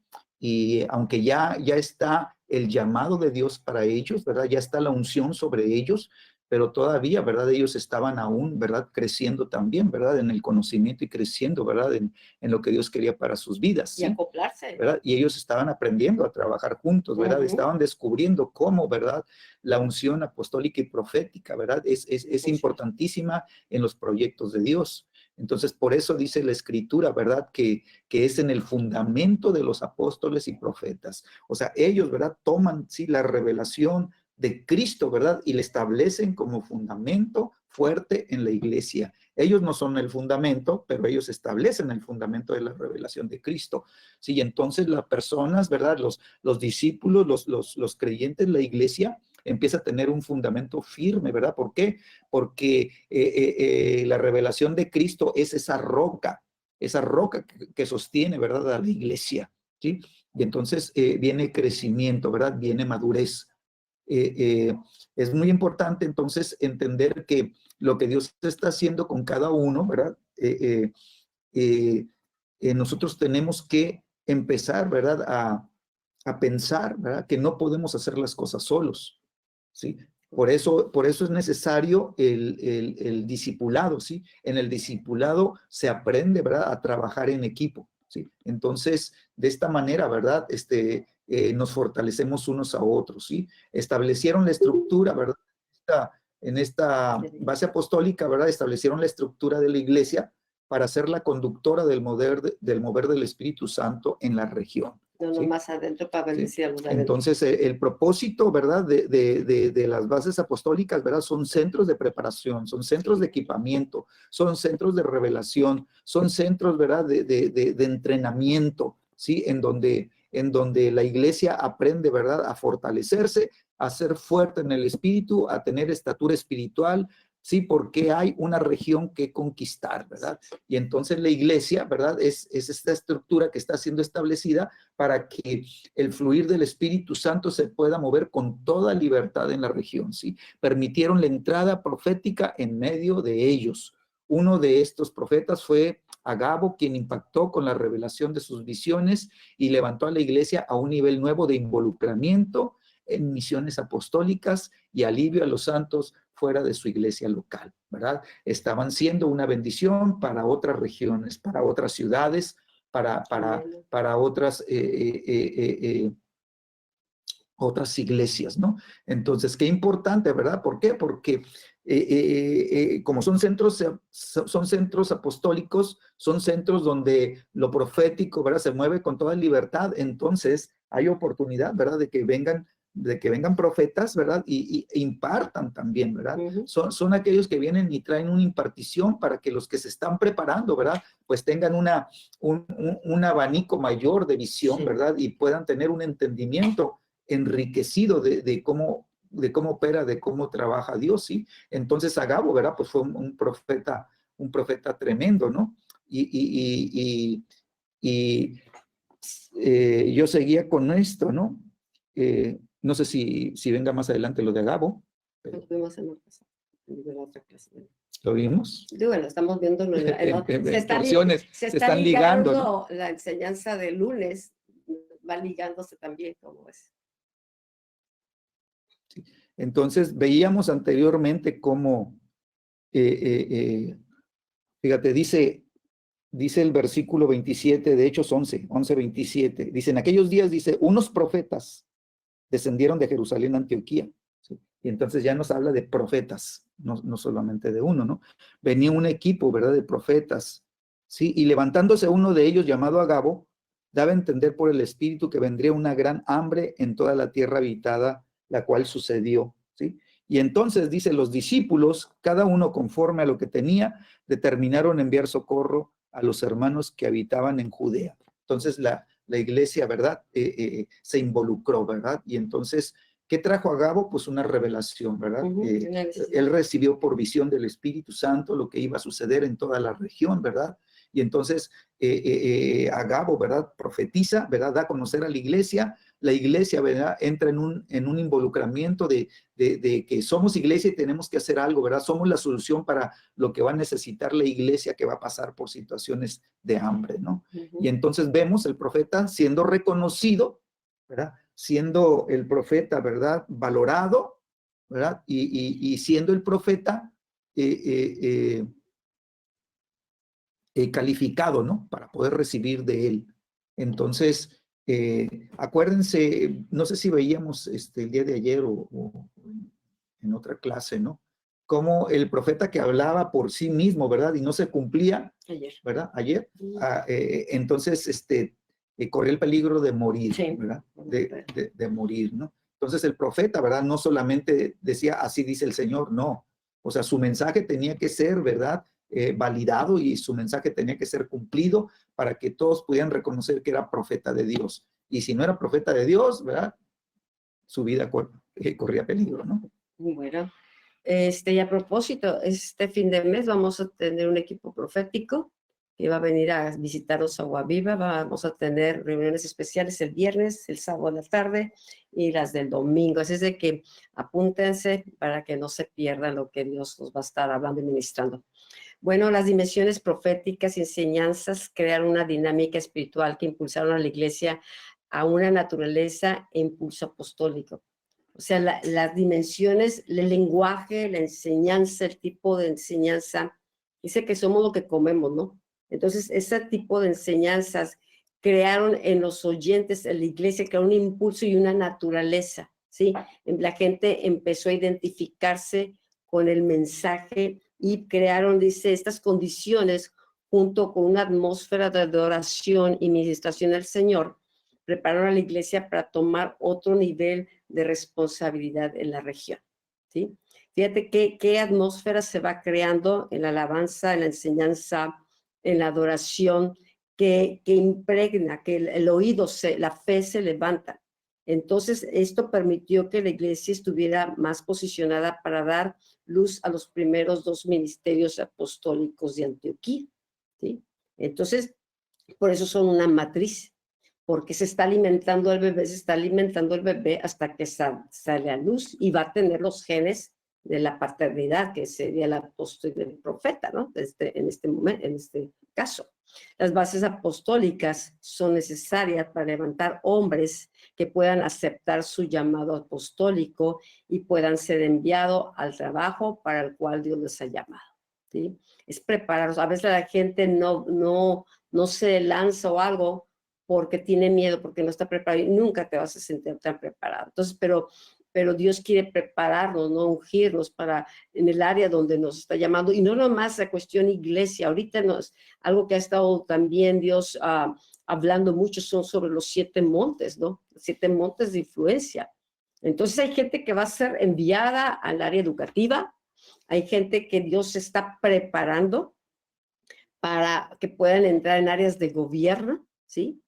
aunque ya está el llamado de Dios para ellos, ¿verdad? Ya está la unción sobre ellos, pero todavía, ¿verdad? Ellos estaban aún, ¿verdad? Creciendo también, ¿verdad? En el conocimiento y creciendo, ¿verdad? En lo que Dios quería para sus vidas. Y acoplarse. ¿Verdad? Y ellos estaban aprendiendo a trabajar juntos, ¿verdad? Estaban descubriendo cómo, ¿verdad? La unción apostólica y profética, ¿verdad? Es importantísima en los proyectos de Dios. Entonces, por eso dice la Escritura, ¿verdad? Que es en el fundamento de los apóstoles y profetas. O sea, ellos, ¿verdad? Toman, sí, la revelación de Cristo, ¿verdad? Y le establecen como fundamento fuerte en la iglesia. Ellos no son el fundamento, pero ellos establecen el fundamento de la revelación de Cristo. Sí, entonces las personas, ¿verdad? Los discípulos, los creyentes, la iglesia empieza a tener un fundamento firme, ¿verdad? ¿Por qué? Porque la revelación de Cristo es esa roca que sostiene, ¿verdad? A la iglesia, ¿sí? Y entonces viene crecimiento, ¿verdad? Viene madurez. Es muy importante entonces entender que lo que Dios está haciendo con cada uno, ¿verdad? Nosotros tenemos que empezar, ¿verdad? A pensar, ¿verdad? Que no podemos hacer las cosas solos, ¿sí? Por eso es necesario el discipulado, ¿sí? En el discipulado se aprende, ¿verdad? A trabajar en equipo, ¿sí? Entonces, de esta manera, ¿verdad? Nos fortalecemos unos a otros, ¿sí? Establecieron la estructura, ¿verdad? En esta base apostólica, ¿verdad? Establecieron la estructura de la iglesia para ser la conductora del mover del Espíritu Santo en la región. No, ¿sí? más adentro para bendecir a los de adentro. Entonces, el propósito, ¿verdad? De las bases apostólicas, ¿verdad? Son centros de preparación, son centros de equipamiento, son centros de revelación, son centros, ¿verdad? De entrenamiento, ¿sí? En donde la iglesia aprende, ¿verdad? A fortalecerse, a ser fuerte en el espíritu, a tener estatura espiritual, ¿sí? Porque hay una región que conquistar, ¿verdad? Y entonces la iglesia, ¿verdad? Es esta estructura que está siendo establecida para que el fluir del Espíritu Santo se pueda mover con toda libertad en la región, ¿sí? Permitieron la entrada profética en medio de ellos. Uno de estos profetas fue Agabo, quien impactó con la revelación de sus visiones y levantó a la iglesia a un nivel nuevo de involucramiento en misiones apostólicas y alivio a los santos fuera de su iglesia local, ¿verdad? Estaban siendo una bendición para otras regiones, para otras ciudades, para otras otras iglesias, ¿no? Entonces, qué importante, ¿verdad? ¿Por qué? Porque como son centros apostólicos, son centros donde lo profético, ¿verdad? Se mueve con toda libertad, entonces hay oportunidad, ¿verdad? De que vengan profetas, ¿verdad? Y impartan también, ¿verdad? Son aquellos que vienen y traen una impartición para que los que se están preparando, ¿verdad? Pues tengan un abanico mayor de visión, ¿verdad? Y puedan tener un entendimiento enriquecido de cómo opera, de cómo trabaja Dios, ¿sí? Entonces Agabo, ¿verdad? Pues fue un profeta tremendo, ¿no? Y yo seguía con esto, ¿no? No sé si venga más adelante lo de Agabo. Lo tuvimos en la otra clase. ¿Lo vimos? Digo, lo estamos viendo. Se está ligando, ¿no? La enseñanza de lunes va ligándose también, como es. Entonces, veíamos anteriormente cómo, fíjate, dice el versículo 27 de Hechos 11:27, dice, en aquellos días, dice, unos profetas descendieron de Jerusalén a Antioquía, ¿sí? Y entonces ya nos habla de profetas, no solamente de uno, ¿no? Venía un equipo, ¿verdad?, de profetas, ¿sí? Y levantándose uno de ellos, llamado Agabo, daba a entender por el Espíritu que vendría una gran hambre en toda la tierra habitada, la cual sucedió, ¿sí? Y entonces, dice, los discípulos, cada uno conforme a lo que tenía, determinaron enviar socorro a los hermanos que habitaban en Judea. Entonces, la iglesia, ¿verdad? Se involucró, ¿verdad? Y entonces, ¿qué trajo Agabo? Pues una revelación, ¿verdad? Él recibió por visión del Espíritu Santo lo que iba a suceder en toda la región, ¿verdad? Y entonces Agabo, ¿verdad? Profetiza, ¿verdad? Da a conocer a la iglesia, ¿verdad? Entra en un involucramiento de que somos iglesia y tenemos que hacer algo, ¿verdad? Somos la solución para lo que va a necesitar la iglesia que va a pasar por situaciones de hambre, ¿no? Y entonces vemos el profeta siendo reconocido, ¿verdad? Siendo el profeta, ¿verdad? Valorado, ¿verdad? Y siendo el profeta calificado, ¿no? Para poder recibir de él. Entonces, acuérdense, no sé si veíamos el día de ayer o en otra clase, ¿no? cómo el profeta que hablaba por sí mismo, ¿verdad? Y no se cumplía, Ayer. ¿verdad? Ayer. Entonces, corría el peligro de morir, Sí. ¿verdad? De morir, ¿no? Entonces el profeta, ¿verdad? No solamente decía, así dice el Señor, no. O sea, su mensaje tenía que ser, ¿verdad? Validado, y su mensaje tenía que ser cumplido para que todos pudieran reconocer que era profeta de Dios. Y si no era profeta de Dios, ¿verdad? Su vida corría peligro, ¿no? Bueno, y a propósito, este fin de mes vamos a tener un equipo profético que va a venir a visitarnos a Agua Viva. Vamos a tener reuniones especiales el viernes, el sábado a la tarde y las del domingo. Así es de que apúntense para que no se pierdan lo que Dios nos va a estar hablando y ministrando. Bueno, las dimensiones proféticas y enseñanzas crearon una dinámica espiritual que impulsaron a la iglesia a una naturaleza e impulso apostólico. O sea, las dimensiones, el lenguaje, la enseñanza, el tipo de enseñanza, dice que somos lo que comemos, ¿no? Entonces, ese tipo de enseñanzas crearon en los oyentes, en la iglesia, crearon un impulso y una naturaleza, ¿sí? La gente empezó a identificarse con el mensaje y crearon, dice, estas condiciones junto con una atmósfera de adoración y ministración al Señor, prepararon a la iglesia para tomar otro nivel de responsabilidad en la región, ¿sí? Fíjate qué atmósfera se va creando en la alabanza, en la enseñanza, en la adoración, que impregna, que el oído, la fe se levanta. Entonces, esto permitió que la iglesia estuviera más posicionada para dar luz a los primeros 2 ministerios apostólicos de Antioquía, ¿sí? Entonces, por eso son una matriz, porque se está alimentando el bebé, se está alimentando el bebé hasta que sale a luz y va a tener los genes de la paternidad, que sería el apóstol y el profeta, ¿no? En este momento, en este caso. Las bases apostólicas son necesarias para levantar hombres que puedan aceptar su llamado apostólico y puedan ser enviados al trabajo para el cual Dios les ha llamado, ¿sí? Es prepararlos. A veces la gente no se lanza o algo porque tiene miedo, porque no está preparado, y nunca te vas a sentir tan preparado. Entonces, pero Dios quiere prepararnos, no ungirnos para en el área donde nos está llamando, y no nomás la cuestión iglesia. Ahorita algo que ha estado también Dios hablando mucho son sobre los 7 montes, ¿no? 7 montes de influencia. Entonces hay gente que va a ser enviada al área educativa, hay gente que Dios está preparando para que puedan entrar en áreas de gobierno, ¿sí?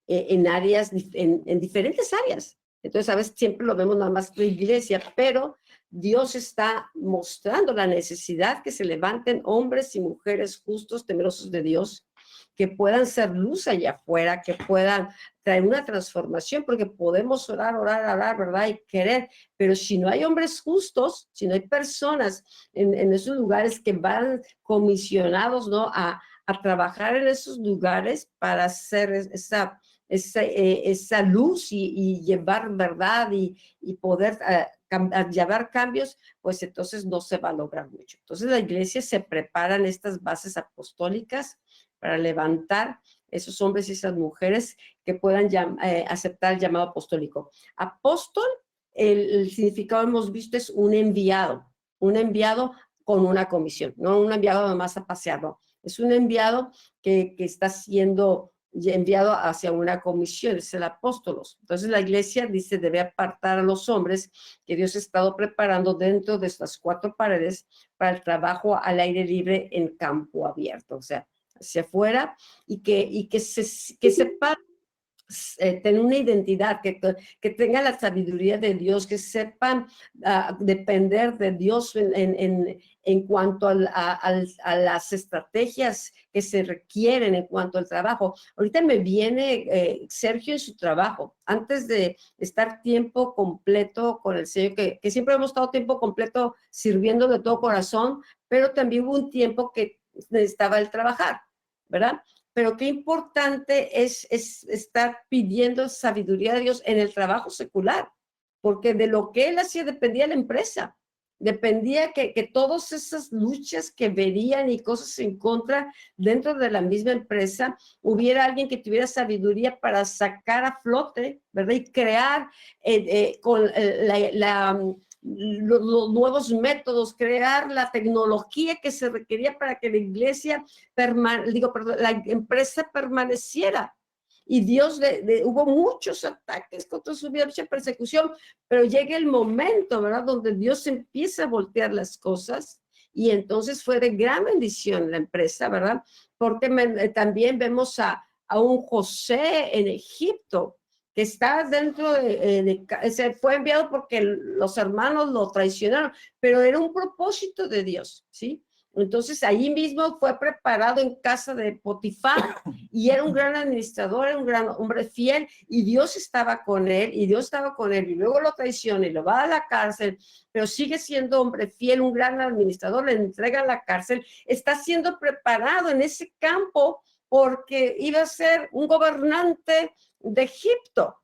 En áreas, en diferentes áreas. Entonces, a veces siempre lo vemos nada más en la iglesia, pero Dios está mostrando la necesidad que se levanten hombres y mujeres justos, temerosos de Dios, que puedan ser luz allá afuera, que puedan traer una transformación, porque podemos orar, ¿verdad? Y querer, pero si no hay hombres justos, si no hay personas en esos lugares que van comisionados, ¿no? A trabajar en esos lugares para hacer esa luz y llevar verdad y poder llevar cambios, pues entonces no se va a lograr mucho. Entonces la iglesia se prepara en estas bases apostólicas para levantar esos hombres y esas mujeres que puedan aceptar el llamado apostólico. Apóstol, el significado hemos visto es un enviado con una comisión, no un enviado nomás a pasear, no. Es un enviado que está siendo enviado hacia una comisión, es el apóstolos. Entonces la iglesia dice, debe apartar a los hombres que Dios ha estado preparando dentro de estas 4 paredes para el trabajo al aire libre en campo abierto, o sea, hacia afuera, y que sepa tener una identidad, que tenga la sabiduría de Dios, que sepan depender de Dios en cuanto a las estrategias que se requieren en cuanto al trabajo. Ahorita me viene Sergio en su trabajo, antes de estar tiempo completo con el Señor, que siempre hemos estado tiempo completo sirviendo de todo corazón, pero también hubo un tiempo que necesitaba el trabajar, ¿verdad? Pero qué importante es estar pidiendo sabiduría de Dios en el trabajo secular, porque de lo que él hacía dependía la empresa, dependía que todas esas luchas que verían y cosas en contra dentro de la misma empresa, hubiera alguien que tuviera sabiduría para sacar a flote, ¿verdad? Y crear con los nuevos métodos, crear la tecnología que se requería para que la iglesia, la empresa permaneciera. Y Dios hubo muchos ataques contra su vida, mucha persecución, pero llega el momento, ¿verdad?, donde Dios empieza a voltear las cosas, y entonces fue de gran bendición la empresa, ¿verdad? Porque también vemos a un José en Egipto, que está dentro se fue enviado porque los hermanos lo traicionaron, pero era un propósito de Dios, ¿sí? Entonces, ahí mismo fue preparado en casa de Potifar, y era un gran administrador, era un gran hombre fiel, y Dios estaba con él, y luego lo traiciona y lo va a la cárcel, pero sigue siendo hombre fiel, un gran administrador, le entrega a la cárcel, está siendo preparado en ese campo porque iba a ser un gobernante de Egipto.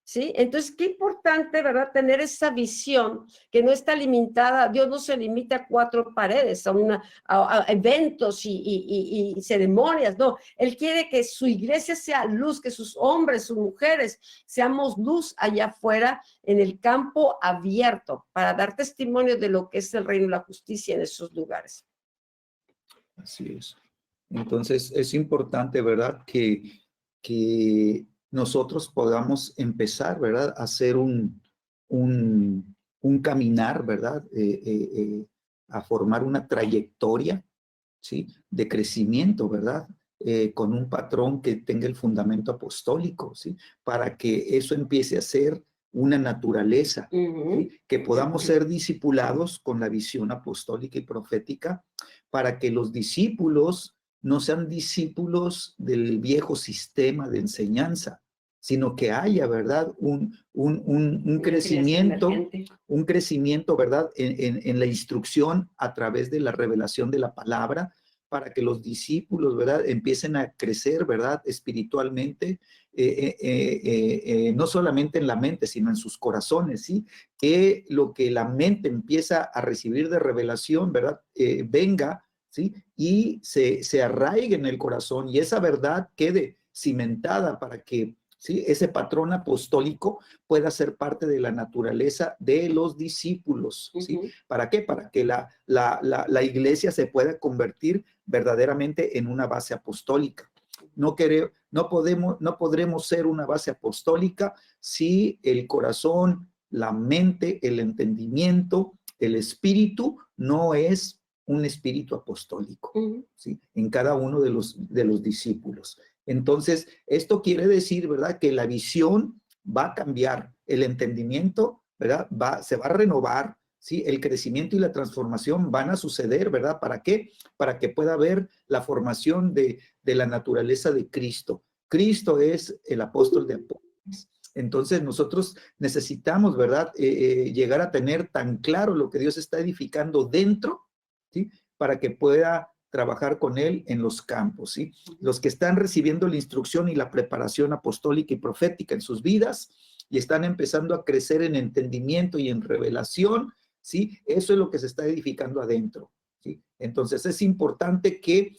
¿Sí? Entonces, qué importante, ¿verdad?, tener esa visión que no está limitada. Dios no se limita a 4 paredes, a eventos y ceremonias, no. Él quiere que su iglesia sea luz, que sus hombres, sus mujeres, seamos luz allá afuera en el campo abierto para dar testimonio de lo que es el reino y la justicia en esos lugares. Así es. Entonces, es importante, ¿verdad?, que nosotros podamos empezar, ¿verdad?, a hacer un caminar, ¿verdad?, a formar una trayectoria, ¿sí?, de crecimiento, ¿verdad?, con un patrón que tenga el fundamento apostólico, ¿sí?, para que eso empiece a ser una naturaleza, ¿sí?, que podamos ser discipulados con la visión apostólica y profética, para que los discípulos no sean discípulos del viejo sistema de enseñanza, sino que haya, ¿verdad?, un crecimiento, ¿verdad?, en la instrucción a través de la revelación de la palabra, para que los discípulos, ¿verdad?, empiecen a crecer, ¿verdad?, espiritualmente, no solamente en la mente, sino en sus corazones, ¿sí? Que lo que la mente empieza a recibir de revelación, ¿verdad?, venga, ¿sí?, y se arraigue en el corazón, y esa verdad quede cimentada para que, ¿sí?, ese patrón apostólico pueda ser parte de la naturaleza de los discípulos, ¿sí? ¿Para qué? Para que la iglesia se pueda convertir verdaderamente en una base apostólica. No podremos ser una base apostólica si el corazón, la mente, el entendimiento, el espíritu no es un espíritu apostólico, ¿sí?, en cada uno de los discípulos. Entonces, esto quiere decir, ¿verdad?, que la visión va a cambiar, el entendimiento, ¿verdad?, se va a renovar, ¿sí?, el crecimiento y la transformación van a suceder, ¿verdad? ¿Para qué? Para que pueda haber la formación de la naturaleza de Cristo. Cristo es el apóstol de apóstoles. Entonces, nosotros necesitamos, ¿verdad?, llegar a tener tan claro lo que Dios está edificando dentro, ¿sí?, para que pueda trabajar con él en los campos, ¿sí? Los que están recibiendo la instrucción y la preparación apostólica y profética en sus vidas y están empezando a crecer en entendimiento y en revelación, ¿sí? Eso es lo que se está edificando adentro, ¿sí? Entonces es importante que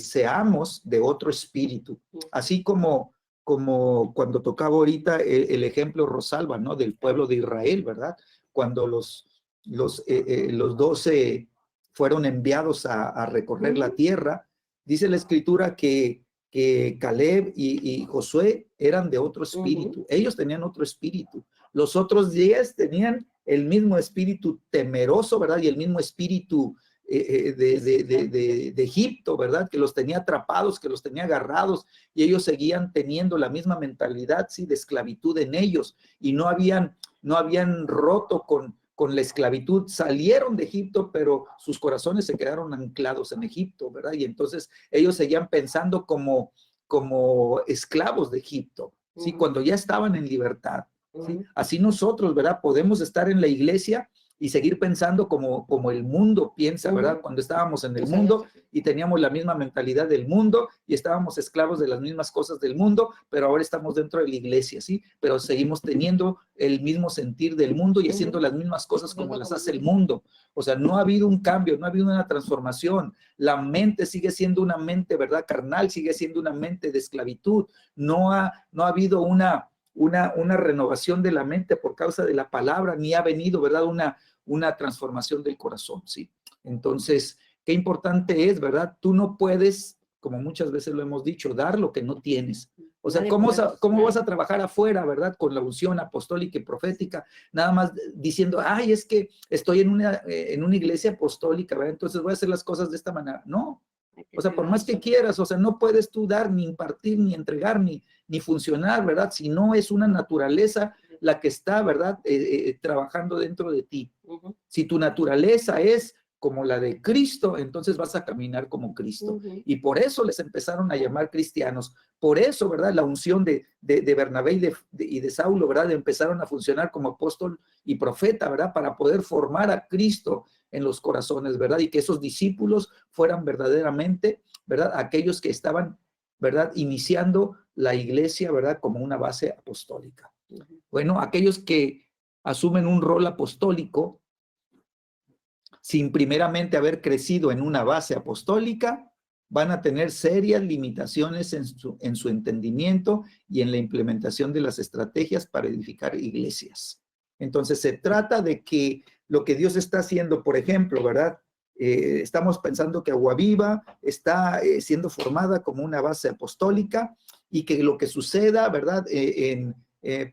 seamos de otro espíritu, así como cuando tocaba ahorita el ejemplo Rosalba, ¿no?, del pueblo de Israel, ¿verdad? Cuando los 12 fueron enviados a recorrer la tierra, dice la escritura que Caleb y Josué eran de otro espíritu. Ellos tenían otro espíritu. Los otros 10 tenían el mismo espíritu temeroso, ¿verdad? Y el mismo espíritu de Egipto, ¿verdad? Que los tenía atrapados, que los tenía agarrados, y ellos seguían teniendo la misma mentalidad, sí, de esclavitud en ellos, y no habían roto con la esclavitud. Salieron de Egipto, pero sus corazones se quedaron anclados en Egipto, ¿verdad? Y entonces ellos seguían pensando como esclavos de Egipto, ¿sí? Cuando ya estaban en libertad, ¿sí? Así nosotros, ¿verdad?, podemos estar en la iglesia y seguir pensando como el mundo piensa, ¿verdad? Cuando estábamos en el mundo y teníamos la misma mentalidad del mundo y estábamos esclavos de las mismas cosas del mundo, pero ahora estamos dentro de la iglesia, ¿sí? Pero seguimos teniendo el mismo sentir del mundo y haciendo las mismas cosas como las hace el mundo. O sea, no ha habido un cambio, no ha habido una transformación. La mente sigue siendo una mente, ¿verdad?, carnal, sigue siendo una mente de esclavitud. No ha habido una una renovación de la mente por causa de la palabra, ni ha venido, ¿verdad? Una transformación del corazón, ¿sí? Entonces, qué importante es, ¿verdad? Tú no puedes, como muchas veces lo hemos dicho, dar lo que no tienes. O sea, ¿cómo vas a trabajar afuera, verdad? Con la unción apostólica y profética, nada más diciendo, ay, es que estoy en una iglesia apostólica, ¿verdad? Entonces voy a hacer las cosas de esta manera. No. O sea, por más que quieras, o sea, no puedes tú dar, ni impartir, ni entregar, ni funcionar, ¿verdad? Si no es una naturaleza la que está, ¿verdad? Trabajando dentro de ti. Si tu naturaleza es como la de Cristo, entonces vas a caminar como Cristo. Y por eso les empezaron a llamar cristianos. Por eso, ¿verdad? La unción de Bernabé y de Saulo, ¿verdad? Empezaron a funcionar como apóstol y profeta, ¿verdad? Para poder formar a Cristo en los corazones, ¿verdad? Y que esos discípulos fueran verdaderamente, ¿verdad? Aquellos que estaban, ¿verdad? Iniciando la iglesia, ¿verdad? Como una base apostólica. Bueno, aquellos que asumen un rol apostólico sin primeramente haber crecido en una base apostólica, van a tener serias limitaciones en su entendimiento y en la implementación de las estrategias para edificar iglesias. Entonces, se trata de que lo que Dios está haciendo, por ejemplo, ¿verdad? Estamos pensando que Aguaviva está siendo formada como una base apostólica y que lo que suceda, ¿verdad?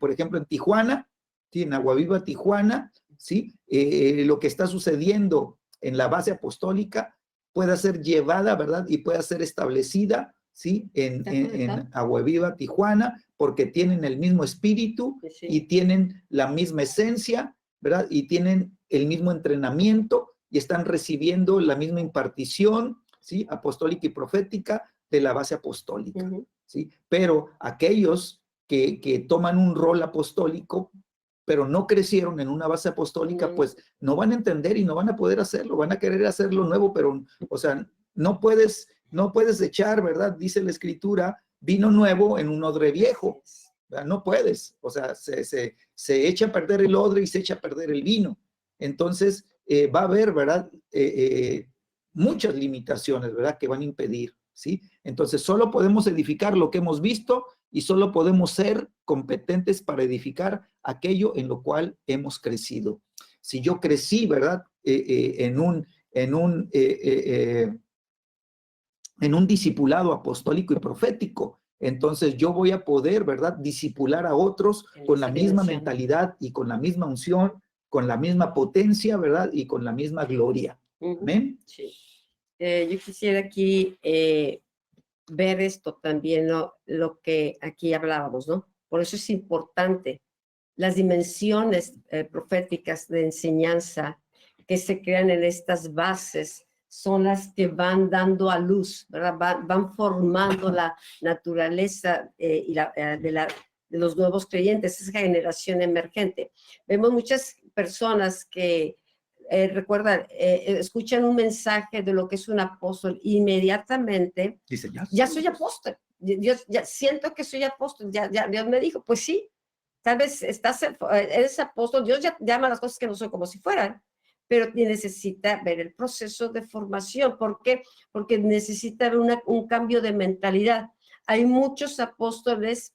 Por ejemplo, en Tijuana, ¿sí? En Aguaviva, Tijuana, ¿sí? Lo que está sucediendo en la base apostólica pueda ser llevada, ¿verdad? Y pueda ser establecida, ¿sí? En Aguaviva, Tijuana, porque tienen el mismo espíritu y tienen la misma esencia, ¿verdad? Y tienen el mismo entrenamiento y están recibiendo la misma impartición, ¿sí? Apostólica y profética de la base apostólica, ¿sí? Pero aquellos que toman un rol apostólico, pero no crecieron en una base apostólica, pues no van a entender y no van a poder hacerlo, van a querer hacerlo nuevo, pero, o sea, no puedes echar, ¿verdad? Dice la Escritura, vino nuevo en un odre viejo, ¿verdad? No puedes, o sea, se echa a perder el odre y se echa a perder el vino. Entonces, va a haber, ¿verdad? Muchas limitaciones, ¿verdad? Que van a impedir, ¿sí? Entonces, solo podemos edificar lo que hemos visto y solo podemos ser competentes para edificar aquello en lo cual hemos crecido. Si yo crecí, ¿verdad? En un discipulado apostólico y profético, entonces yo voy a poder, ¿verdad? Discipular a otros con la misma mentalidad y con la misma unción, con la misma potencia, ¿verdad? Y con la misma gloria. ¿Amén? Sí. Yo quisiera aquí ver esto también, lo que aquí hablábamos, ¿no? Por eso es importante las dimensiones proféticas de enseñanza que se crean en estas bases son las que van dando a luz, ¿verdad? Van formando la naturaleza de los nuevos creyentes, esa generación emergente. Vemos muchas personas que recuerdan, escuchan un mensaje de lo que es un apóstol, inmediatamente dice, ya soy apóstol, ya siento que soy apóstol, ya Dios me dijo, pues sí, tal vez eres apóstol, Dios ya llama las cosas que no son como si fueran, pero necesita ver el proceso de formación. ¿Por qué? Porque necesita ver un cambio de mentalidad. Hay muchos apóstoles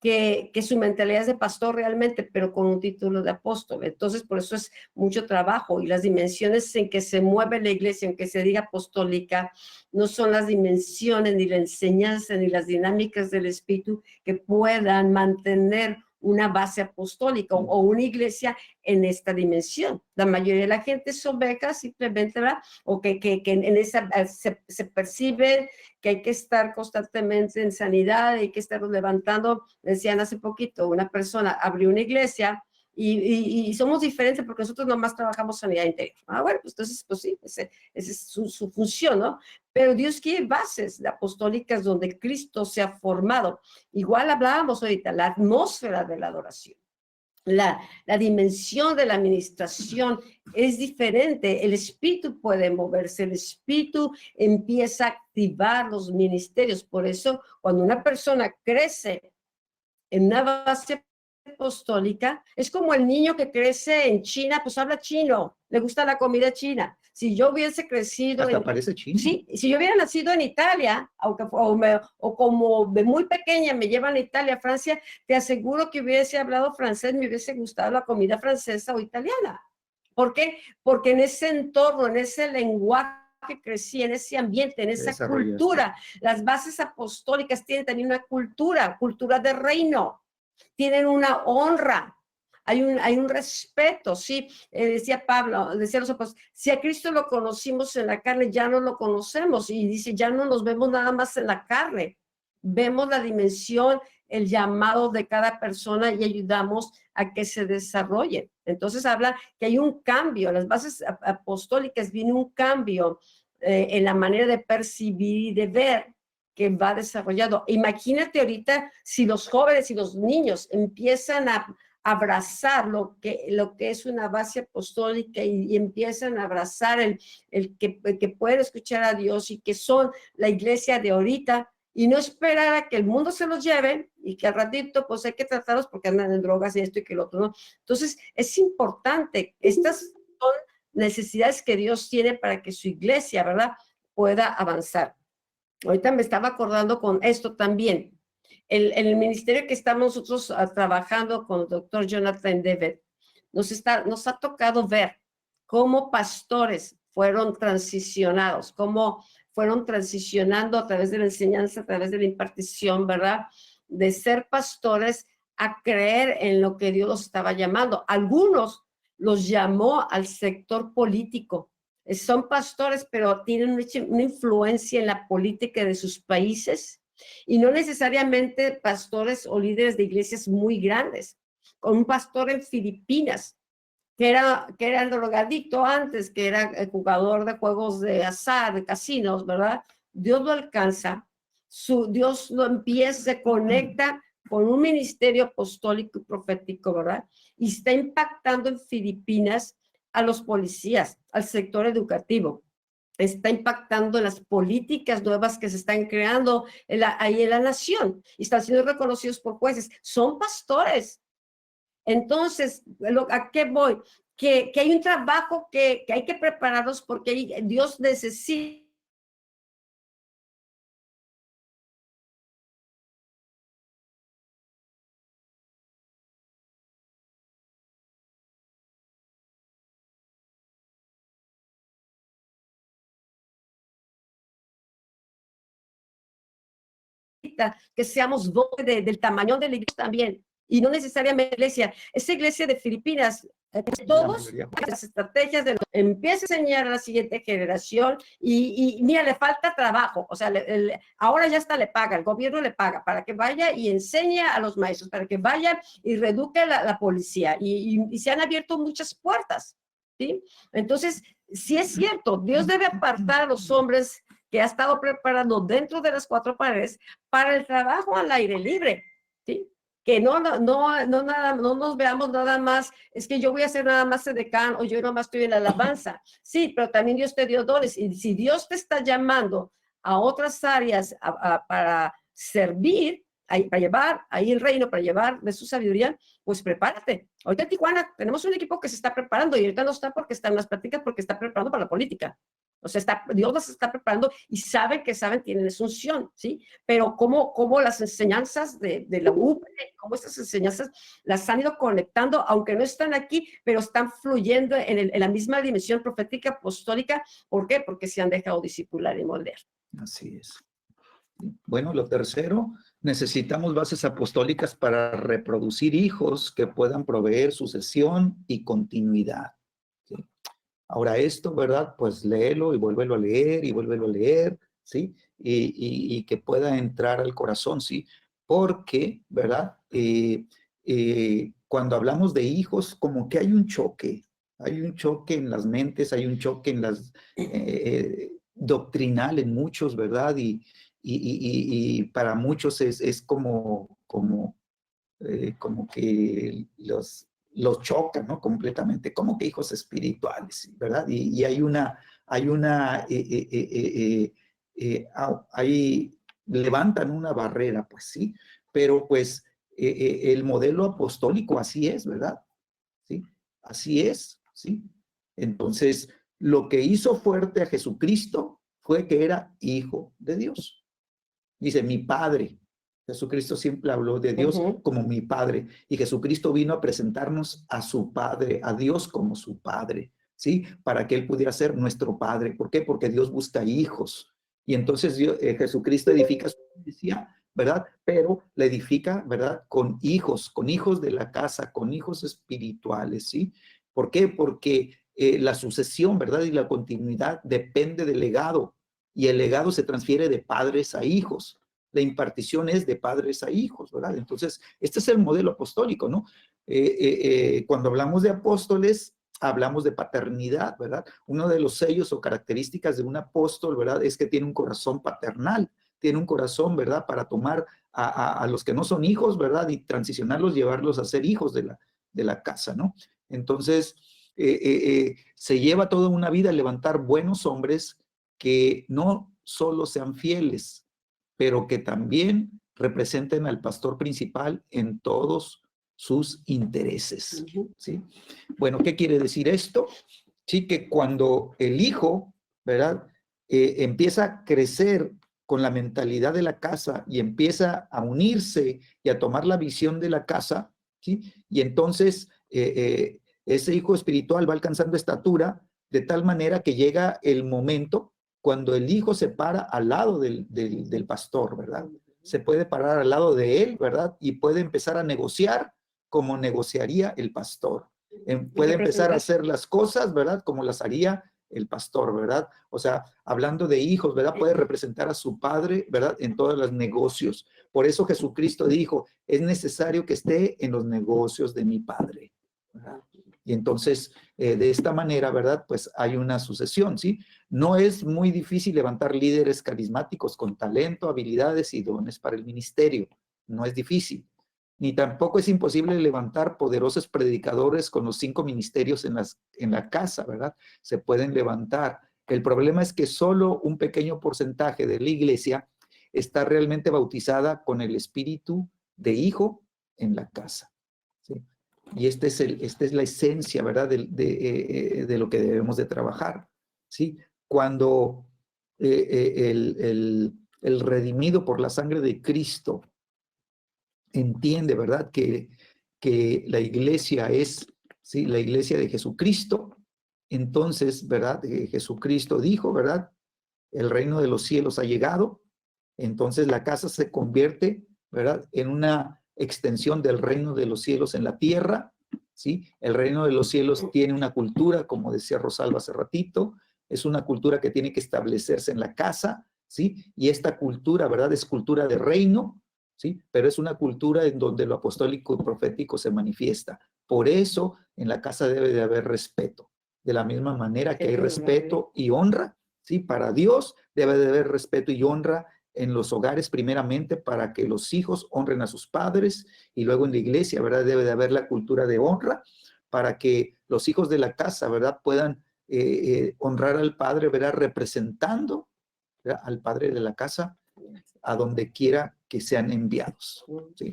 que su mentalidad es de pastor realmente, pero con un título de apóstol. Entonces, por eso es mucho trabajo, y las dimensiones en que se mueve la iglesia, aunque se diga apostólica, no son las dimensiones, ni la enseñanza, ni las dinámicas del espíritu que puedan mantener una base apostólica o una iglesia en esta dimensión. La mayoría de la gente son becas simplemente, ¿verdad? O que en esa se percibe que hay que estar constantemente en sanidad, hay que estarnos levantando. Decían hace poquito, una persona abrió una iglesia y somos diferentes porque nosotros nomás trabajamos sanidad interior. Bueno, pues entonces, pues sí, esa es su función, ¿no? Pero Dios quiere bases apostólicas donde Cristo se ha formado. Igual hablábamos ahorita, la atmósfera de la adoración. La dimensión de la administración es diferente, el espíritu puede moverse, el espíritu empieza a activar los ministerios. Por eso, cuando una persona crece en una base apostólica es como el niño que crece en China, pues habla chino, le gusta la comida china. Si yo hubiese crecido Hasta parece chino. Sí, si yo hubiera nacido en Italia, aunque, o como de muy pequeña me llevan a Italia, Francia, te aseguro que hubiese hablado francés, me hubiese gustado la comida francesa o italiana. ¿Por qué? Porque en ese entorno, en ese lenguaje que crecí, en ese ambiente, en esa cultura, las bases apostólicas tienen también una cultura de reino, tienen una honra, hay un respeto, ¿sí? Decía Pablo, decía los apóstoles, si a Cristo lo conocimos en la carne, ya no lo conocemos, y dice, ya no nos vemos nada más en la carne, vemos la dimensión, el llamado de cada persona y ayudamos a que se desarrolle. Entonces habla que hay un cambio, las bases apostólicas viene un cambio en la manera de percibir y de ver que va desarrollado. Imagínate ahorita si los jóvenes y los niños empiezan a abrazar lo que es una base apostólica y empiezan a abrazar el que pueden escuchar a Dios y que son la iglesia de ahorita, y no esperar a que el mundo se los lleve y que al ratito pues hay que tratarlos porque andan en drogas y esto y que lo otro, ¿no? Entonces es importante, estas son necesidades que Dios tiene para que su iglesia, ¿verdad?, pueda avanzar. Ahorita me estaba acordando con esto también. En el ministerio que estamos nosotros trabajando con el doctor Jonathan David, nos ha tocado ver cómo pastores fueron transicionados, cómo fueron transicionando a través de la enseñanza, a través de la impartición, ¿verdad? De ser pastores a creer en lo que Dios los estaba llamando. Algunos los llamó al sector político. Son pastores, pero tienen una influencia en la política de sus países y no necesariamente pastores o líderes de iglesias muy grandes. Con un pastor en Filipinas, que era el drogadicto antes, que era el jugador de juegos de azar, de casinos, ¿verdad? Dios lo alcanza, Dios lo empieza, se conecta con un ministerio apostólico y profético, ¿verdad? Y está impactando en Filipinas a los policías, al sector educativo. Está impactando en las políticas nuevas que se están creando ahí en la nación y están siendo reconocidos por jueces. Son pastores. Entonces, ¿a qué voy? Que hay un trabajo que hay que prepararlos porque Dios necesita que seamos del tamaño de la iglesia también, y no necesariamente iglesia. Esa iglesia de Filipinas, todos las estrategias empieza a enseñar a la siguiente generación y mira, le falta trabajo, o sea, ahora ya hasta le paga, el gobierno le paga para que vaya y enseñe a los maestros, para que vaya y reeduque la policía, y se han abierto muchas puertas, ¿sí? Entonces, sí es cierto, Dios debe apartar a los hombres que ha estado preparando dentro de las cuatro paredes para el trabajo al aire libre, ¿sí? Que no nos veamos nada más, es que yo voy a hacer nada más edecán o yo nada más estoy en la alabanza. Sí, pero también Dios te dio dones, y si Dios te está llamando a otras áreas para servir, para llevar ahí el reino, para llevar de su sabiduría, pues prepárate. Ahorita en Tijuana tenemos un equipo que se está preparando y ahorita no está porque está en las prácticas, porque está preparando para la política. O sea, Dios las está preparando y saben, tienen esa unción, ¿sí? Pero cómo las enseñanzas de la UP, cómo estas enseñanzas las han ido conectando, aunque no están aquí, pero están fluyendo en la misma dimensión profética, apostólica. ¿Por qué? Porque se han dejado discipular y moldear. Así es. Bueno, lo tercero, necesitamos bases apostólicas para reproducir hijos que puedan proveer sucesión y continuidad. ¿Sí? Ahora esto, ¿verdad? Pues léelo y vuélvelo a leer y vuélvelo a leer, ¿sí? Y que pueda entrar al corazón, ¿sí? Porque, ¿verdad? Cuando hablamos de hijos, como que hay un choque en las mentes, hay un choque en las doctrinal en muchos, ¿verdad? Y para muchos es como que los chocan, ¿no? Completamente, como que hijos espirituales, ¿verdad? Y ahí levantan una barrera, pues sí, pero pues el modelo apostólico así es, ¿verdad? ¿Sí? Así es, ¿sí? Entonces, lo que hizo fuerte a Jesucristo fue que era hijo de Dios. Dice, mi Padre. Jesucristo siempre habló de Dios como mi Padre. Y Jesucristo vino a presentarnos a su Padre, a Dios como su Padre, ¿sí? Para que Él pudiera ser nuestro Padre. ¿Por qué? Porque Dios busca hijos. Y entonces Jesucristo edifica su iglesia, ¿verdad? Pero la edifica, ¿verdad? Con hijos de la casa, con hijos espirituales, ¿sí? ¿Por qué? Porque la sucesión, ¿verdad? Y la continuidad depende del legado. Y el legado se transfiere de padres a hijos. La impartición es de padres a hijos, ¿verdad? Entonces, este es el modelo apostólico, ¿no? Cuando hablamos de apóstoles, hablamos de paternidad, ¿verdad? Uno de los sellos o características de un apóstol, ¿verdad? Es que tiene un corazón paternal, tiene un corazón, ¿verdad? Para tomar a los que no son hijos, ¿verdad? Y transicionarlos, llevarlos a ser hijos de la casa, ¿no? Entonces, se lleva toda una vida a levantar buenos hombres que no solo sean fieles, pero que también representen al pastor principal en todos sus intereses, ¿sí? Bueno, ¿qué quiere decir esto? Sí, que cuando el hijo, ¿verdad? Empieza a crecer con la mentalidad de la casa y empieza a unirse y a tomar la visión de la casa, ¿sí? Y entonces ese hijo espiritual va alcanzando estatura de tal manera que llega el momento cuando el hijo se para al lado del pastor, ¿verdad? Se puede parar al lado de él, ¿verdad? Y puede empezar a negociar como negociaría el pastor. Puede empezar a hacer las cosas, ¿verdad? Como las haría el pastor, ¿verdad? O sea, hablando de hijos, ¿verdad? Puede representar a su padre, ¿verdad? En todos los negocios. Por eso Jesucristo dijo, es necesario que esté en los negocios de mi padre, ¿verdad? Y entonces, de esta manera, ¿verdad? Pues hay una sucesión, ¿sí? No es muy difícil levantar líderes carismáticos con talento, habilidades y dones para el ministerio. No es difícil. Ni tampoco es imposible levantar poderosos predicadores con los 5 ministerios en la casa, ¿verdad? Se pueden levantar. El problema es que solo un pequeño porcentaje de la iglesia está realmente bautizada con el espíritu de hijo en la casa, ¿sí? Y esta es la esencia, ¿verdad? De lo que debemos de trabajar, ¿sí? Cuando el redimido por la sangre de Cristo entiende, ¿verdad? Que la iglesia es, ¿sí? La iglesia de Jesucristo. Entonces, ¿verdad? Jesucristo dijo, ¿verdad? El reino de los cielos ha llegado. Entonces la casa se convierte, ¿verdad? En una extensión del reino de los cielos en la tierra, ¿sí? El reino de los cielos tiene una cultura, como decía Rosalba hace ratito, es una cultura que tiene que establecerse en la casa, ¿sí? Y esta cultura, ¿verdad? Es cultura de reino, ¿sí? Pero es una cultura en donde lo apostólico y profético se manifiesta. Por eso en la casa debe de haber respeto. De la misma manera que hay respeto y honra, ¿sí? Para Dios debe de haber respeto y honra en los hogares primeramente para que los hijos honren a sus padres y luego en la iglesia, ¿verdad? Debe de haber la cultura de honra para que los hijos de la casa, ¿verdad? Puedan honrar al padre, ¿verdad? Representando, ¿verdad? Al padre de la casa a donde quiera que sean enviados, ¿sí?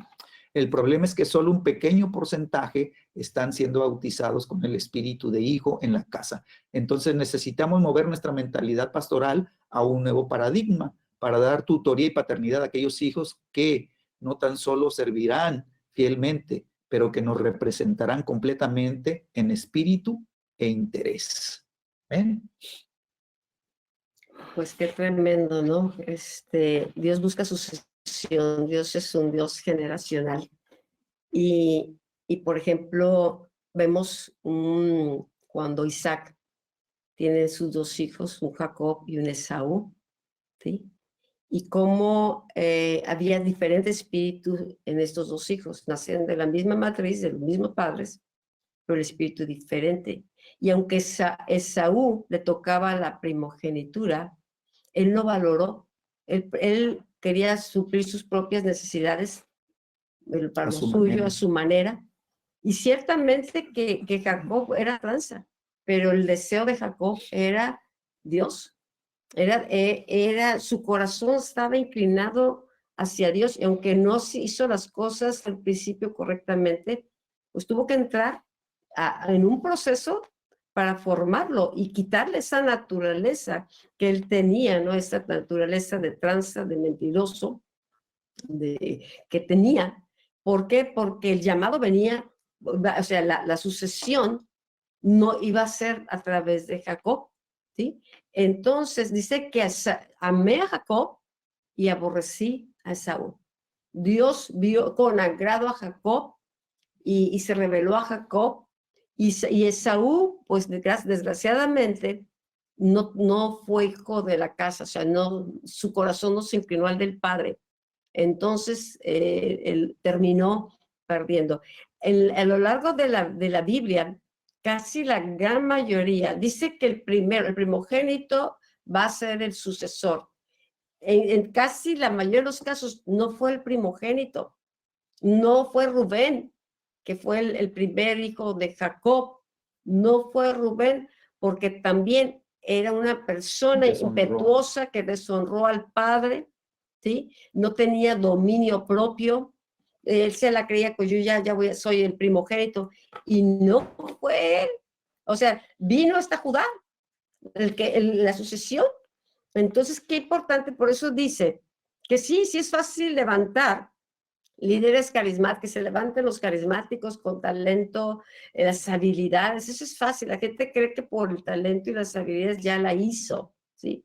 El problema es que solo un pequeño porcentaje están siendo bautizados con el espíritu de hijo en la casa. Entonces necesitamos mover nuestra mentalidad pastoral a un nuevo paradigma para dar tutoría y paternidad a aquellos hijos que no tan solo servirán fielmente, pero que nos representarán completamente en espíritu e interés. ¿Ven? Pues qué tremendo, ¿no? Dios busca sucesión, Dios es un Dios generacional. Y por ejemplo, vemos cuando Isaac tiene sus 2 hijos, un Jacob y un Esaú, ¿sí? Y cómo había diferentes espíritus en estos 2 hijos. Nacían de la misma matriz, de los mismos padres, pero el espíritu diferente. Y aunque Esaú le tocaba la primogenitura, él no valoró, él quería suplir sus propias necesidades para lo suyo, a su manera. Y ciertamente que Jacob era tranza, pero el deseo de Jacob era Dios. Su corazón estaba inclinado hacia Dios, y aunque no hizo las cosas al principio correctamente, pues tuvo que entrar en un proceso para formarlo y quitarle esa naturaleza que él tenía, ¿no? Esa naturaleza de tranza, de mentiroso, que tenía. ¿Por qué? Porque el llamado venía, o sea, la sucesión no iba a ser a través de Jacob, ¿sí? Entonces dice que amé a Jacob y aborrecí a Esaú. Dios vio con agrado a Jacob y se reveló a Jacob, y Esaú, pues desgraciadamente, no fue hijo de la casa, o sea, no, su corazón no se inclinó al del padre. Entonces, él terminó perdiendo. A lo largo de la Biblia, casi la gran mayoría dice que el primogénito va a ser el sucesor. En casi la mayoría de los casos no fue el primogénito, no fue Rubén, que fue el primer hijo de Jacob, no fue Rubén, porque también era una persona impetuosa que deshonró al padre, ¿sí? No tenía dominio propio, él se la creía, pues yo soy el primogénito, y no fue él. O sea, vino hasta Judá, la sucesión. Entonces, qué importante, por eso dice que sí es fácil levantar líderes carismáticos, que se levanten los carismáticos con talento, las habilidades, eso es fácil. La gente cree que por el talento y las habilidades ya la hizo, ¿sí?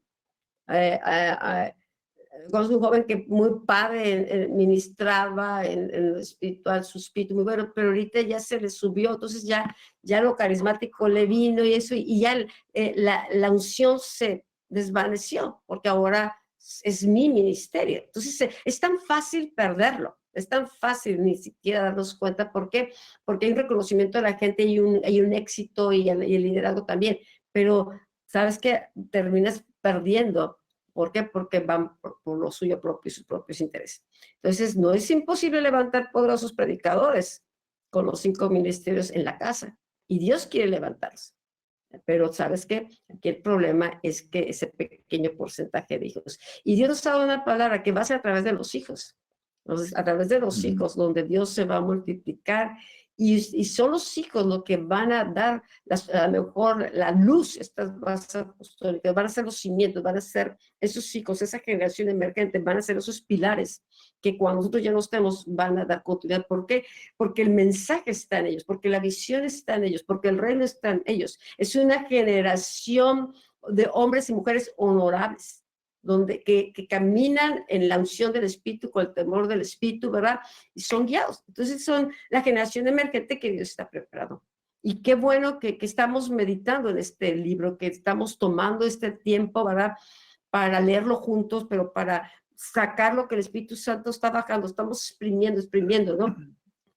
Conozco un joven que muy padre ministraba en lo espiritual, su espíritu muy bueno, pero ahorita ya se le subió, entonces ya lo carismático le vino y eso, y ya la unción se desvaneció, porque ahora es mi ministerio. Entonces es tan fácil perderlo, es tan fácil ni siquiera darnos cuenta. ¿Por qué? Porque hay un reconocimiento de la gente y hay un éxito y el liderazgo también, pero sabes que terminas perdiendo. ¿Por qué? Porque van por lo suyo propio y sus propios intereses. Entonces, no es imposible levantar poderosos predicadores con los 5 ministerios en la casa. Y Dios quiere levantarlos. Pero ¿sabes qué? Aquí el problema es que ese pequeño porcentaje de hijos. Y Dios nos ha dado una palabra que va a ser a través de los hijos. Entonces, a través de los hijos, donde Dios se va a multiplicar, y son los hijos los que van a dar a lo mejor la luz, estas bases apostólicas, van a ser los cimientos, van a ser esos hijos, esa generación emergente, van a ser esos pilares que cuando nosotros ya no estemos van a dar continuidad. ¿Por qué? Porque el mensaje está en ellos, porque la visión está en ellos, porque el reino está en ellos. Es una generación de hombres y mujeres honorables, que caminan en la unción del Espíritu, con el temor del Espíritu, ¿verdad? Y son guiados. Entonces son la generación emergente que Dios está preparando. Y qué bueno que estamos meditando en este libro, que estamos tomando este tiempo, ¿verdad? Para leerlo juntos, pero para sacar lo que el Espíritu Santo está bajando. Estamos exprimiendo, ¿no?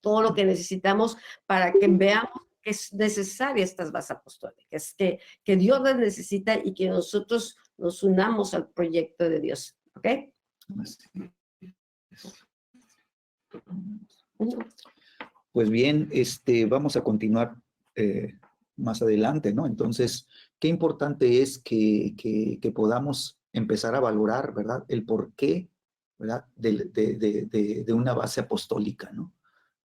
Todo lo que necesitamos para que veamos que es necesaria estas bases apostólicas, que Dios las necesita y que nosotros nos unamos al proyecto de Dios. ¿Ok? Pues bien, vamos a continuar más adelante, ¿no? Entonces, qué importante es que podamos empezar a valorar, ¿verdad? El porqué, ¿verdad? De una base apostólica, ¿no?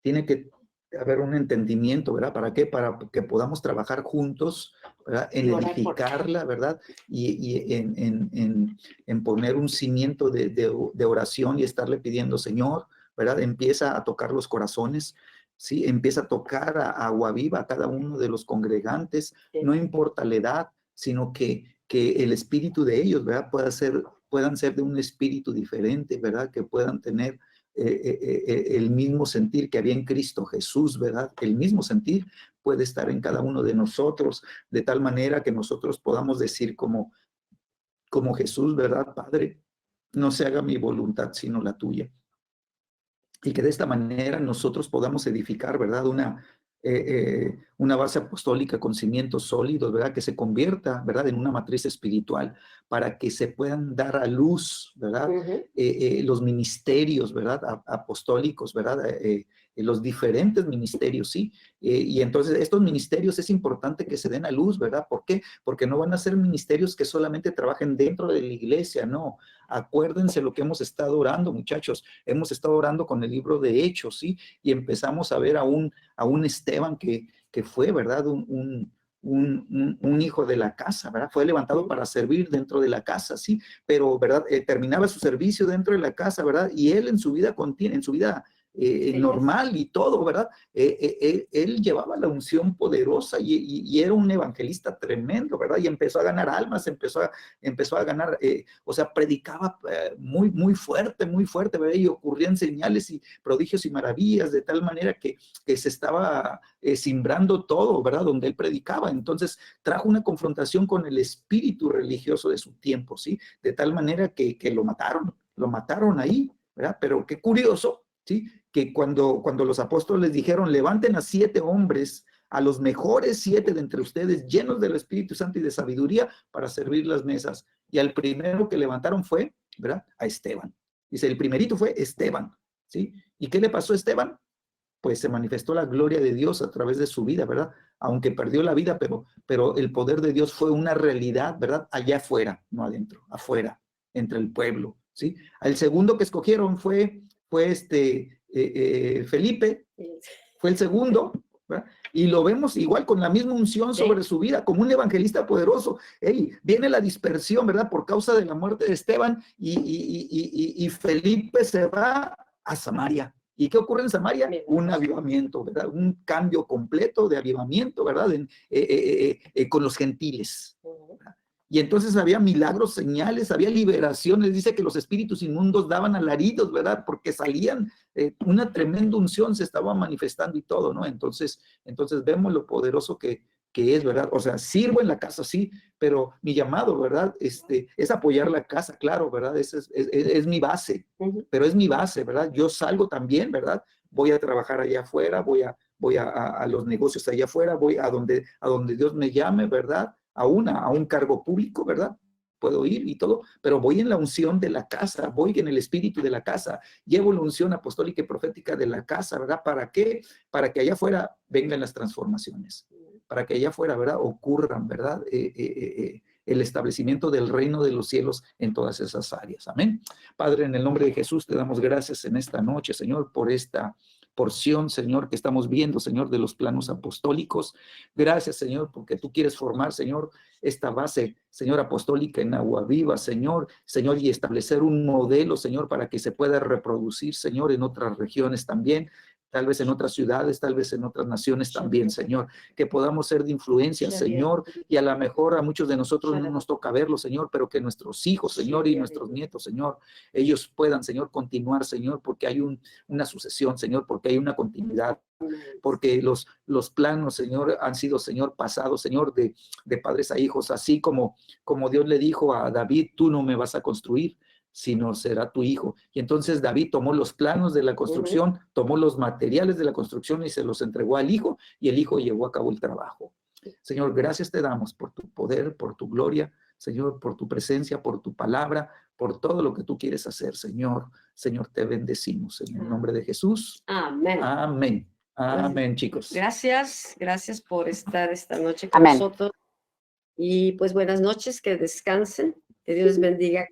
Tiene que haber un entendimiento, ¿verdad? ¿Para qué? Para que podamos trabajar juntos, ¿verdad? En edificarla, ¿verdad? Y en poner un cimiento de oración y estarle pidiendo, Señor, ¿verdad? Empieza a tocar los corazones, ¿sí? Empieza a tocar a agua viva a cada uno de los congregantes, no importa la edad, sino que el espíritu de ellos, ¿verdad? Puedan ser de un espíritu diferente, ¿verdad? Que puedan tener el mismo sentir que había en Cristo Jesús, ¿verdad? El mismo sentir puede estar en cada uno de nosotros, de tal manera que nosotros podamos decir como Jesús, ¿verdad? Padre, no se haga mi voluntad sino la tuya. Y que de esta manera nosotros podamos edificar, ¿verdad? una base apostólica con cimientos sólidos, ¿verdad? Que se convierta, ¿verdad? En una matriz espiritual para que se puedan dar a luz, ¿verdad? Los ministerios, ¿verdad? Apostólicos, ¿verdad? Los diferentes ministerios, ¿sí? Y entonces estos ministerios es importante que se den a luz, ¿verdad? ¿Por qué? Porque no van a ser ministerios que solamente trabajen dentro de la iglesia, no. Acuérdense lo que hemos estado orando, muchachos. Hemos estado orando con el libro de Hechos, ¿sí? Y empezamos a ver a un Esteban que fue, ¿verdad? Un hijo de la casa, ¿verdad? Fue levantado para servir dentro de la casa, ¿sí? Pero, ¿verdad? Terminaba su servicio dentro de la casa, ¿verdad? Y él en su vida normal y todo, ¿verdad? Él llevaba la unción poderosa y era un evangelista tremendo, ¿verdad? Y empezó a ganar almas, empezó a ganar, o sea, predicaba muy fuerte, ¿verdad? Y ocurrían señales y prodigios y maravillas de tal manera que se estaba simbrando todo, ¿verdad? Donde él predicaba. Entonces trajo una confrontación con el espíritu religioso de su tiempo, ¿sí? De tal manera que lo mataron ahí, ¿verdad? Pero qué curioso, ¿sí? Que cuando los apóstoles dijeron, levanten a 7 hombres, a los mejores 7 de entre ustedes, llenos del Espíritu Santo y de sabiduría, para servir las mesas. Y al primero que levantaron fue, ¿verdad? A Esteban. Dice, el primerito fue Esteban, ¿sí? ¿Y qué le pasó a Esteban? Pues se manifestó la gloria de Dios a través de su vida, ¿verdad? Aunque perdió la vida, pero el poder de Dios fue una realidad, ¿verdad? Allá afuera, no adentro, afuera, entre el pueblo, ¿sí? El segundo que escogieron fue Felipe, fue el segundo, ¿verdad? Y lo vemos igual con la misma unción sobre su vida, como un evangelista poderoso. Hey, viene la dispersión, ¿verdad? Por causa de la muerte de Esteban y Felipe se va a Samaria. ¿Y qué ocurre en Samaria? Un avivamiento, ¿verdad? Un cambio completo de avivamiento, ¿verdad? Con los gentiles. ¿Verdad? Y entonces había milagros, señales, había liberaciones. Dice que los espíritus inmundos daban alaridos, ¿verdad? Porque salían, una tremenda unción se estaba manifestando y todo, ¿no? Entonces vemos lo poderoso que es, ¿verdad? O sea, sirvo en la casa, sí, pero mi llamado, ¿verdad? Es apoyar la casa, claro, ¿verdad? Es mi base, pero es mi base, ¿verdad? Yo salgo también, ¿verdad? Voy a trabajar allá afuera, voy a los negocios allá afuera, voy a donde Dios me llame, ¿verdad? A un cargo público, ¿verdad? Puedo ir y todo, pero voy en la unción de la casa, voy en el espíritu de la casa, llevo la unción apostólica y profética de la casa, ¿verdad? ¿Para qué? Para que allá afuera vengan las transformaciones, para que allá afuera, ¿verdad? Ocurran, ¿verdad? El establecimiento del reino de los cielos en todas esas áreas. Amén. Padre, en el nombre de Jesús te damos gracias en esta noche, Señor, por esta porción, Señor, que estamos viendo, Señor, de los planos apostólicos. Gracias, Señor, porque tú quieres formar, Señor, esta base, Señor, apostólica en Agua Viva, Señor, y establecer un modelo, Señor, para que se pueda reproducir, Señor, en otras regiones también, tal vez en otras ciudades, tal vez en otras naciones también, Señor, que podamos ser de influencia, Señor, y a lo mejor a muchos de nosotros no nos toca verlo, Señor, pero que nuestros hijos, Señor, y nuestros nietos, Señor, ellos puedan, Señor, continuar, Señor, porque hay una sucesión, Señor, porque hay una continuidad, porque los planos, Señor, han sido, Señor, pasados, Señor, de padres a hijos, así como Dios le dijo a David, tú no me vas a construir, sino será tu hijo. Y entonces David tomó los planos de la construcción, tomó los materiales de la construcción y se los entregó al hijo, y el hijo llevó a cabo el trabajo. Señor, gracias te damos por tu poder, por tu gloria, Señor, por tu presencia, por tu palabra, por todo lo que tú quieres hacer, Señor. Señor, te bendecimos en el nombre de Jesús. Amén. Amén. Amén, chicos. Gracias por estar esta noche con nosotros. Y pues buenas noches, que descansen, que Dios les bendiga